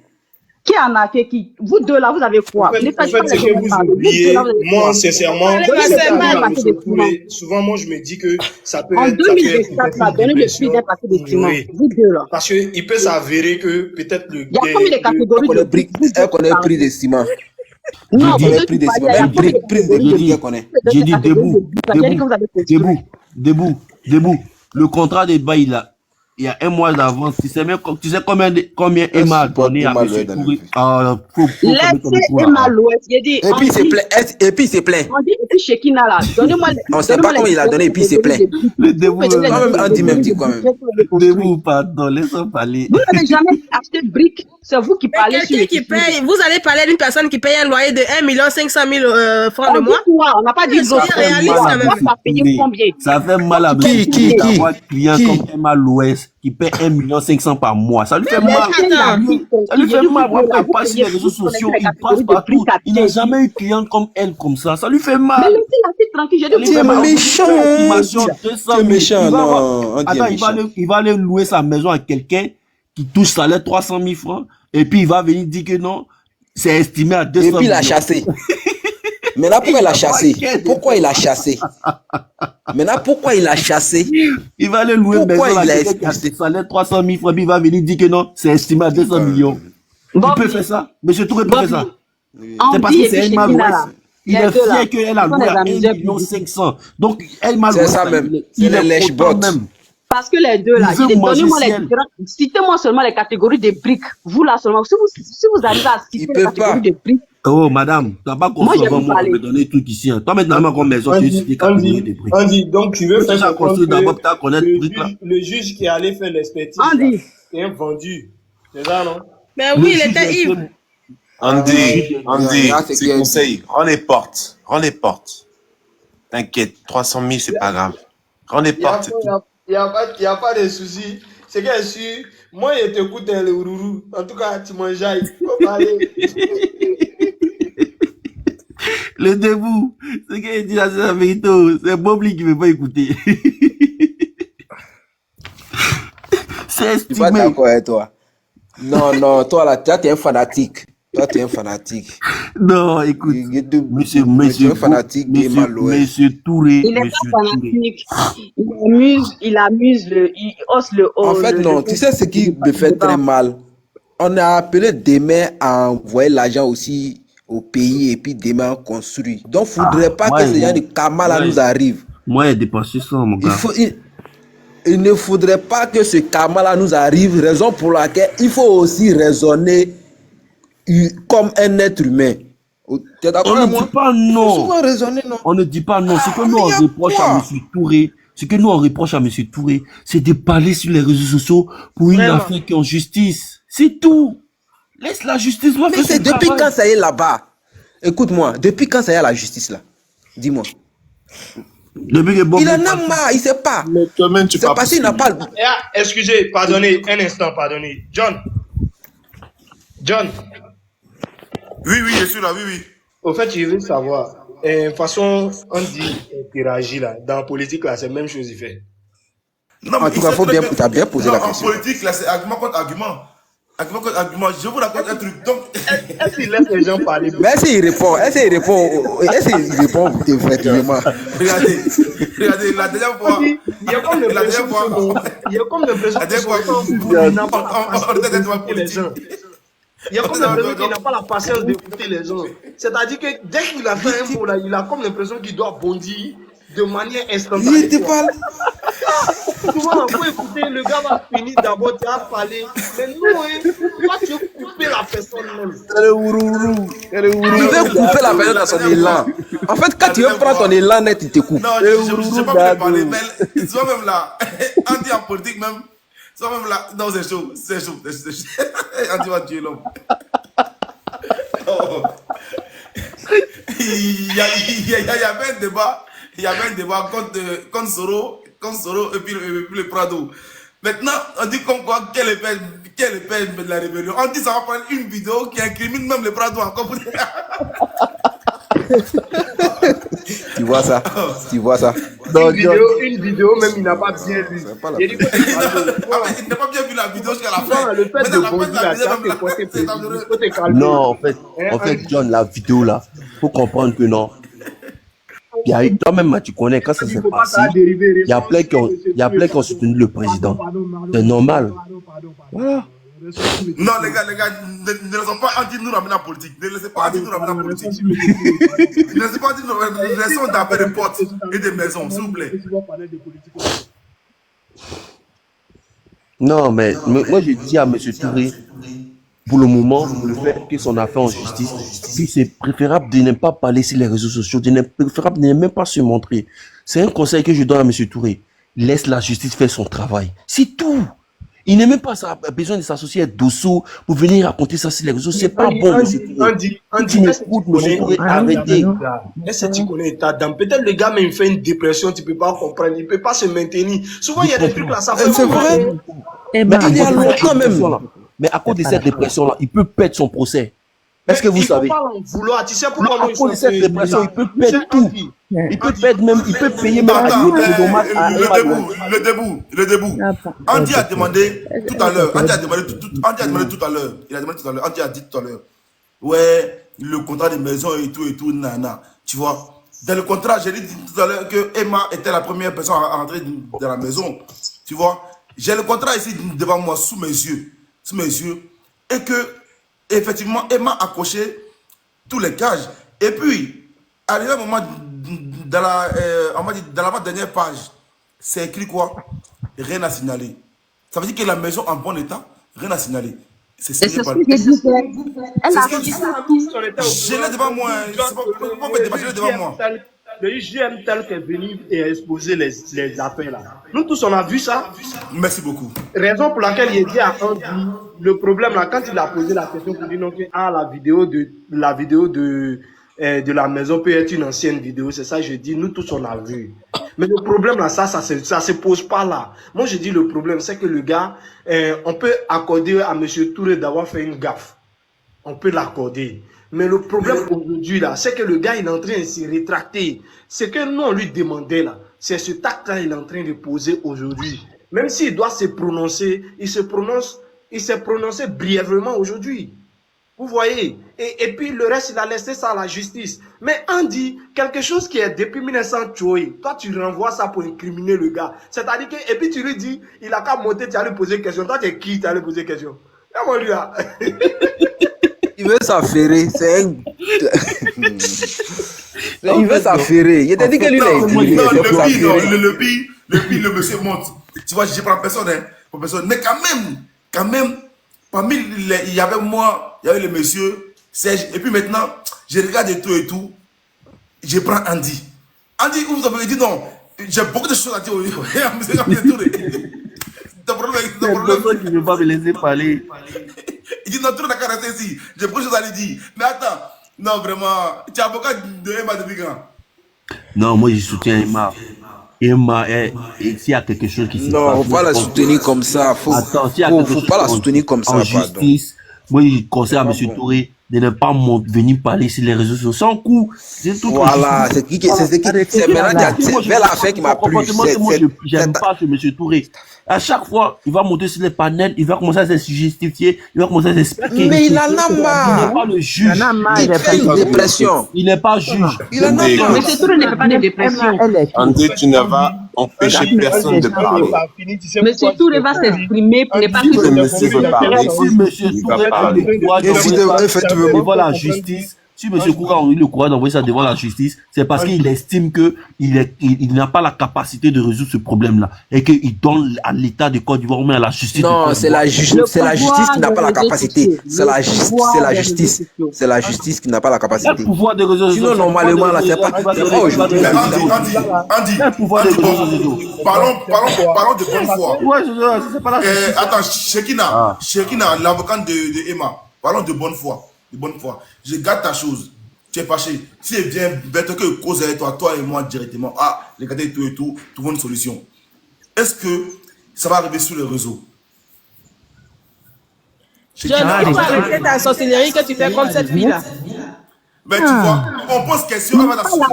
Qui a arnaqué qui? Vous deux là, vous avez quoi? En fait, Ne en faites fait pas c'est les que gens vous parler. Vous deux oubliez, là, vous avez moi quoi? sincèrement, Allez, quand passez c'est mal. arrivé à Paquet M. de ciment. Touré, souvent moi je me dis que ça peut En être 2024 peut-être là, une donnez le prix d'un dépression paquet de ciment. ignorée. Vous deux là. Parce qu'il peut s'avérer que peut-être Il y a combien de Elle catégories de connaît briques? prix, Vous deux elle qui connaît le prix parlez. des ciments. Non, J'ai vous dit, deux Prix qui des parlez, ciments, il y a même combien de prise de catégories briques, de elle briques? connaît. j'ai dit Catégories de debout, briques, la vérité que vous avez construit. debout. Le contrat de bail, il y a un mois d'avance. Tu sais combien Elle Emma a supporte donné à Emma M. Louet dans le Touré? vie. Faut fermer ton Laissez micro là. Emma l'Ouest. J'ai dit, Et puis il se plaint. Et puis il se plaint. On dit, et puis Shekina là, donnez-moi On ne sait pas comment il a donné et puis il se plaint. Le debout, Toi-même, Andy même dit quand même. debout, pardon, laisse-moi parler. Vous n'avez jamais acheté de briques, c'est vous qui Mais parlez sur quelqu'un le qui paye, vous allez parler d'une personne qui paye un loyer de 1 500 000 francs le On dit mois. quoi? On n'a pas dit Mais d'autres. soyez réaliste Toi, quand même. toi, tu as payé combien? Ça fait mal à Qui d'avoir un client comme Emma Louest qui paie 1 500 000 par mois. Ça lui fait mal. Ça lui fait mal. Après, il passe sur les réseaux sociaux, il passe partout. Il n'a jamais eu client comme elle comme ça. Ça lui fait Mais mal. laissez la fille tranquille, j'ai dit, Tu es vous- méchant. Tu es méchant, non. Andy Attends, est méchant. il va aller louer sa maison à quelqu'un qui touche salaire 300 000 francs et puis il va venir dire que non, c'est estimé à 200 Et 000. puis il a chassé. Maintenant, pourquoi il a chassé? Pourquoi il a chassé? Maintenant, pourquoi il a chassé? Il va aller louer une Pourquoi maison à il a quelqu'un qui a expulsé? des salaires 300 000 francs, puis il va venir dire que non, c'est estimé à 200 millions. Bob, Il peut faire ça. Monsieur Touré peut faire ça. on C'est parce dit, que et c'est puis Emma Shekina Louest. là. Il Les est deux là. fier qu'elle a Ce sont loué des à amuseurs 1 publics. 500 000. Donc, Emma C'est Louest, ça là, même. il C'est les est lèche-bottes. content même. Parce que les deux là, Il veut j'ai dit, manger donnez-moi les ciel. différentes, citez-moi seulement les catégories de briques. Vous là seulement, si vous arrivez à Il citer peut les catégories pas. de briques, Oh, madame, tu n'as pas moi construit j'ai avant vous moi de me parler. donner tout ici. Hein. Toi, maintenant, ma grande maison, tu es sur des catégories de prix. Andy, donc tu veux Tu faire as construit comprendre d'abord, tu as que connaître le truc là. le juge qui allait faire l'expertise là, Andy, est un vendu. C'est ça, non? Mais Le oui, il juge était est- ivre. Andy, Ah, c'est c'est bien. conseil. Rends les portes. Rends les portes. T'inquiète, 300 000, c'est pas grave. Rends les Il n'y a, portes, c'est tout. y a pas de souci. C'est que sûr, moi je t'écoute le rourou. En tout cas, tu m'enjailles. Faut parler. Le debout, c'est qu'il dit là, c'est la vérité. C'est Bobli qui ne veut pas écouter. C'est Je suis pas estimé. d'accord avec toi. Non, toi là, tu es un fanatique. Toi, tu es un fanatique. Non, écoute. Tu es Monsieur un fanatique d'Emma Louest. Monsieur Touré, il n'est monsieur pas Touré. fanatique. Il hausse le haut. En fait, non, tu sais ce qui me fait très mal? On a appelé demain à envoyer l'argent aussi au pays et puis demain on construit. Donc, il ne faudrait pas ouais, que ce genre de karma là ouais. nous arrive. Moi, il a dépensé ça, mon gars. Il ne faudrait pas que ce karma là nous arrive, raison pour laquelle il faut aussi raisonner comme un être humain. Tu es d'accord On ne avec moi? dit pas Il faut non. souvent raisonner, non? On ne dit pas non. Ce que nous mais on y a reproche quoi? à M. Touré, c'est de parler sur les réseaux sociaux pour une Vraiment. affaire qui est en justice. C'est tout. Laisse la justice voir Mais faire c'est son depuis travail. quand ça y est là-bas? Écoute-moi, depuis quand ça y est à la justice là? Dis-moi. Depuis que Bob Il en est a parti. marre, il sait pas. Mais toi-même, tu C'est parles parce qu'il n'a pas. Excusez, pardonnez, un instant, pardonnez. John, Oui, je suis là, oui. au fait, je veux savoir. De toute façon, on dit interagir là. Dans la politique là, c'est la même chose il fait. Non, En tout cas, tu as bien posé non, la question. En politique, là, c'est argument contre argument. Argument contre argument. Je vous raconte un truc. Donc, Est-ce qu'il laisse les gens parler? Mais est-ce qu'il répond? Est-ce qu'il répond effectivement? regardez, la dernière fois. Il y a comme La l'impression dernière fois. il y a comme l'impression La dernière fois. qu'il n'a pas la On était dans la patience d'écouter les gens. Il y a comme l'impression qu'il n'a pas la patience d'écouter les gens. C'est-à-dire que dès qu'il a fait un mot là, il a comme l'impression qu'il doit bondir de manière Il instantanée. était pas là. Souvent, il faut écouter, le gars va finir d'abord, tu as parlé. Mais non, toi, tu veux couper la personne même. Il veut couper la personne dans son élan. En fait, quand tu veux prendre ton élan net, il te coupe. Non, je ne sais pas vous parler, mais souvent même là, Andy en politique même, souvent même là, non, c'est chaud. Andy va tuer l'homme. Oh. Il y avait un débat. Il y avait un débat contre Soro et puis le Prado. Maintenant, on dit comme quoi, quel est de la rébellion. On dit ça va prendre une vidéo qui incrimine même le Prado encore. Tu vois ça? Tu vois ça? Une vidéo même, il n'a pas bien vu. Il dit que il n'a pas bien vu la vidéo jusqu'à la fin. le fait de bondir là, ça fait porter plaisir. Il faut te calmer. Non, en fait, John, la vidéo là, faut comprendre que non. Il y a eu, toi-même, tu connais, quand ça s'est passé, il y a plein qui ont soutenu le président. C'est normal. Voilà. Non, les gars, ne laissons pas Andy nous ramener en politique. Ne laissez pas Andy nous ramener en politique. Ne laissez pas Andy nous ramener en politique. Laissons d'affaires des portes et des maisons, s'il vous plaît. Non, mais moi, j'ai dit à M. Touré, pour le moment, le fait que son affaire en justice, puis c'est préférable de ne pas parler sur les réseaux sociaux, préférable de ne même pas se montrer. C'est un conseil que je donne à M. Touré. Laisse la justice faire son travail. C'est tout. Il n'est même pas besoin de s'associer à Dosso pour venir raconter ça sur les réseaux. C'est pas bon, M. Touré. Andy, arrêtez. Est-ce que tu connais ta dame? Peut-être le gars même fait une dépression, tu ne peux pas comprendre, il ne peut pas se maintenir. Souvent, il y a des trucs là, ça fait. C'est vrai. Mais il y a longtemps même. Mais à cause de cette dépression-là, il peut perdre son procès. Est-ce que vous savez? Il ne faut pas en vouloir. Tu sais pourquoi? À cause de cette dépression, il peut perdre tout. Il peut perdre même, il peut payer même le debout. Andy a demandé tout à l'heure. Andy a demandé tout à l'heure. Ouais, le contrat de maison et tout, nana. Tu vois, dans le contrat, j'ai dit tout à l'heure que Emma était la première personne à rentrer dans la maison. Tu vois, j'ai le contrat ici devant moi, sous mes yeux. Et que, effectivement, Emma a coché tous les cages. Et puis, arrivé un moment, dans la dernière page, c'est écrit quoi? Rien à signaler. Ça veut dire que la maison en bon état, rien à signaler. C'est ce que je dis. Je l'ai devant moi. Je l'ai devant moi. Le IGM tel qu'est venu et exposer les affaires là. Nous tous on a vu ça. Merci beaucoup. Raison pour laquelle il dit à Andy, le problème là, quand il a posé la question pour dire non, la vidéo de la maison peut être une ancienne vidéo, c'est ça je dis, nous tous on a vu. Mais le problème là, ça se pose pas là. Moi je dis le problème, c'est que le gars, on peut accorder à M. Touré d'avoir fait une gaffe. On peut l'accorder. Mais le problème aujourd'hui là, c'est que le gars il est en train de se rétracter. Ce que nous on lui demandait là, c'est ce acte là il est en train de poser aujourd'hui. Même s'il doit se prononcer, il s'est prononcé brièvement aujourd'hui. Vous voyez, et puis le reste il a laissé ça à la justice. Mais on dit quelque chose qui est depuis 1900 Tchoé. Toi tu renvoies ça pour incriminer le gars. C'est-à-dire que, et puis tu lui dis, il a qu'à monter, tu vas lui poser question. Toi tu es qui, tu vas lui poser question. Comment lui là? Il veut s'affairer, c'est un... Il veut s'affairer. Il t'a dit que lui, le pire, le monsieur monte. Tu vois, je prends personne, mais quand même, parmi il y avait moi, il y avait le monsieur, Serge, et puis maintenant, je regarde et tout, je prends Andy. Andy, vous avez dit non, j'ai beaucoup de choses à dire au monsieur Touré. Ton problème, qui ne veut pas me laisser parler. Il dit non, tu n'as qu'à rester ici. J'ai beaucoup de choses à lui dire. Mais attends, non, vraiment, tu es avocat de Emma depuis quand? Non, moi je soutiens Emma. Emma, s'il y a quelque chose qui se passe. Non, faut pas la soutenir comme ça. Faut pas la soutenir comme ça. En justice, moi je conseille à M. Touré de ne pas venir parler sur les réseaux sociaux sans coup. Voilà, c'est l'affaire qui m'a plu. Moi, j'aime pas ce M. Touré. À chaque fois, il va monter sur les panels, il va commencer à se justifier, il va commencer à s'expliquer. Mais il en a marre. Il n'est pas le juge. Il fait une dépression. Il n'est pas juge. Il en a marre. M. Touré ne fait pas de dépression. André, tu ne vas empêcher personne de parler. M. Touré va s'exprimer pour ne pas Si le monsieur veut parler, il va parler. Devant la justice. Si M. Koura a eu le courage d'envoyer ça devant la justice, c'est parce qu'il estime qu'il n'a pas la capacité de résoudre ce problème-là et qu'il donne à l'État de Côte d'Ivoire ou même à la justice. Non, c'est la justice qui n'a pas la capacité. C'est la justice qui n'a pas la capacité. Le pouvoir des réseaux sociaux. Sinon, normalement, là, c'est pas aujourd'hui. Andy, parlons de bonne foi. Ouais, c'est pas la justice. Attends, Shekina, l'avocate de Emma, parlons de bonne foi. Je garde ta chose. Tu es fâché. Si elle vient bête que cause avec toi et moi directement, regardez et tout, trouvons une solution. Est-ce que ça va arriver sur le réseau? Je ne peux pas arrêter ta sorcellerie que tu fais contre cette fille-là. Mais tu vois, on pose question, elle va la suivre.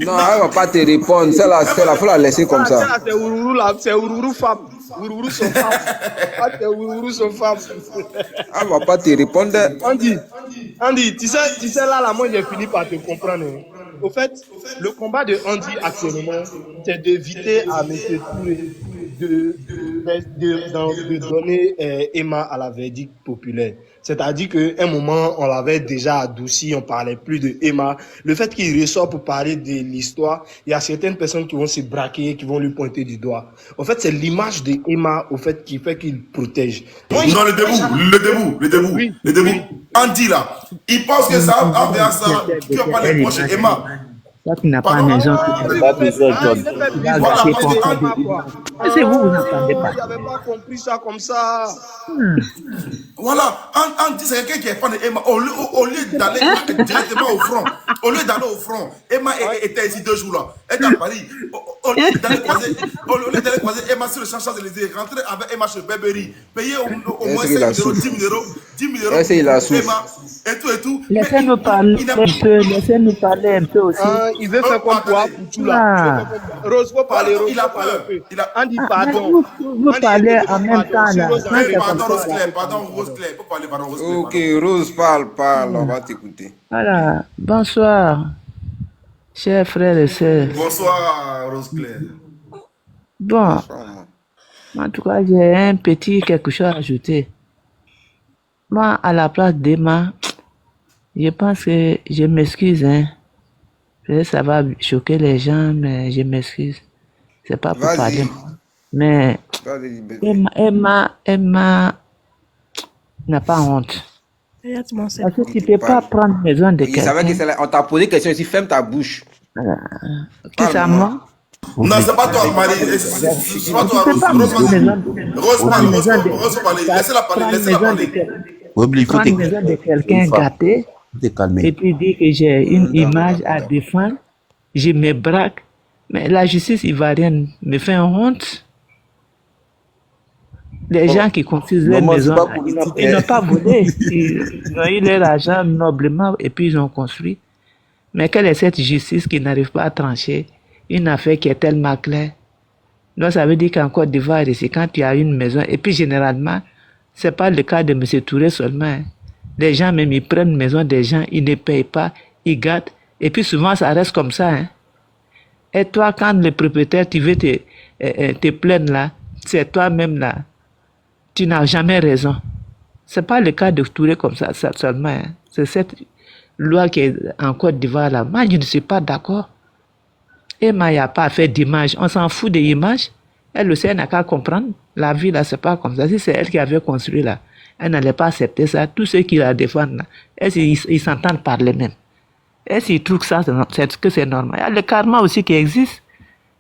Non, elle va pas te répondre. Celle-là, faut la laisser comme ça. C'est Ourourou là, c'est Ourourou femme. Ourourou son femme. C'est Ourourou son femme. Elle va pas te répondre. Andy, tu sais là, moi j'ai fini par te comprendre. Hein. Au fait, le combat de Andy actuellement, c'est d'éviter à M. Touré de donner Emma à la verdict populaire. C'est-à-dire qu'à un moment, on l'avait déjà adouci, on parlait plus de Emma. Le fait qu'il ressort pour parler de l'histoire, il y a certaines personnes qui vont se braquer, qui vont lui pointer du doigt. En fait, c'est l'image de Emma, au fait, qui fait qu'il protège. Non, le debout. Andy là, il pense que ça va ça, tu vas pas les proches Emma. Toi qui n'as pas de maison, tu vas c'est vous n'entendez pas. Il n'avait pas compris ça comme ça. Voilà, Andy, c'est quelqu'un qui est fan de Emma. Au lieu d'aller directement au front, Emma était ici 2 jours là. Elle est à Paris. Au lieu d'aller croiser Emma sur le Champs-Élysées, rentrer avec Emma chez Burberry, payer au moins 5 euros, 10 000 euros, Emma, et tout. Laissez-nous parler un peu aussi. Il veut faire comme toi, pour tout là. Rose, faut parler. Il a peur. Andy, pardon. Vous parlez en même temps là. Pardon, Rose Claire. Faut parler, pardon, Rose Claire. Ok, Rose, parle. On va t'écouter. Voilà. Bonsoir, chers frères et sœurs. Bonsoir, Rose Claire. Bon, en tout cas, j'ai un petit quelque chose à ajouter. Moi, à la place d'Emma, je pense que je m'excuse, hein. Peut-être ça va choquer les gens, mais je m'excuse. C'est pas pour parler. Mais Emma n'a pas honte. Parce que tu ne peux pas prendre maison de quelqu'un. On t'a posé question ici, ferme ta bouche. Qui ça, moi? Non, c'est pas toi, Marie. C'est pas toi, Rose parle. Laissez-la parler. Prendre maison de quelqu'un gâté. Et puis dire que j'ai une image à défendre, je me braque, mais la justice ivoirienne me fait honte. Les gens qui construisent les maisons, ils n'ont pas volé, ils ont eu leur argent noblement et puis ils ont construit. Mais quelle est cette justice qui n'arrive pas à trancher une affaire qui est tellement claire? Donc ça veut dire qu'en Côte d'Ivoire, ici, quand tu as une maison, et puis généralement, ce n'est pas le cas de M. Touré seulement, hein. Les gens même, ils prennent maison des gens, ils ne payent pas, ils gâtent. Et puis souvent, ça reste comme ça. Hein. Et toi, quand le propriétaire, tu veux te plaindre là, c'est toi-même là. Tu n'as jamais raison. Ce n'est pas le cas de Touré comme ça seulement. Hein. C'est cette loi qui est en Côte d'Ivoire là. Moi, je ne suis pas d'accord. Emma n'a pas fait d'image. On s'en fout des images. Elle le sait, elle n'a qu'à comprendre. La vie là, c'est pas comme ça. Si c'est elle qui avait construit là, elle n'allait pas accepter ça. Tous ceux qui la défendent, là, ils s'entendent parler même. Est-ce qu'ils trouvent que ça, que c'est normal? Il y a le karma aussi qui existe.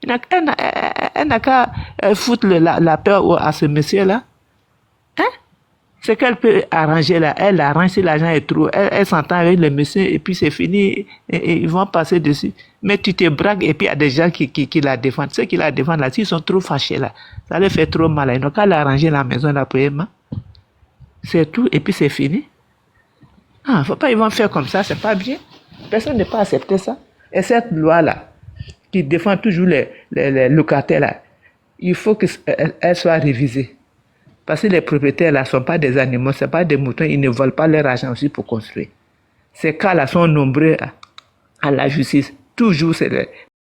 Elle n'a qu'à foutre la peur à ce monsieur-là. Hein? C'est qu'elle peut arranger là. Elle arrange si l'argent est trop. Elle s'entend avec le monsieur et puis c'est fini. Et ils vont passer dessus. Mais tu te braques et puis il y a des gens qui la défendent. Ceux qui la défendent là, s'ils sont trop fâchés là, ça leur fait trop mal. Ils n'ont qu'à l'arranger la maison là pour Emma. C'est tout, et puis c'est fini. Ah, faut pas, ils vont faire comme ça, c'est pas bien. Personne n'est pas accepté ça. Et cette loi-là, qui défend toujours les locataires là, il faut qu'elle soit révisée. Parce que les propriétaires là ne sont pas des animaux, ce ne sont pas des moutons, ils ne volent pas leur argent aussi pour construire. Ces cas-là sont nombreux à la justice. Toujours, c'est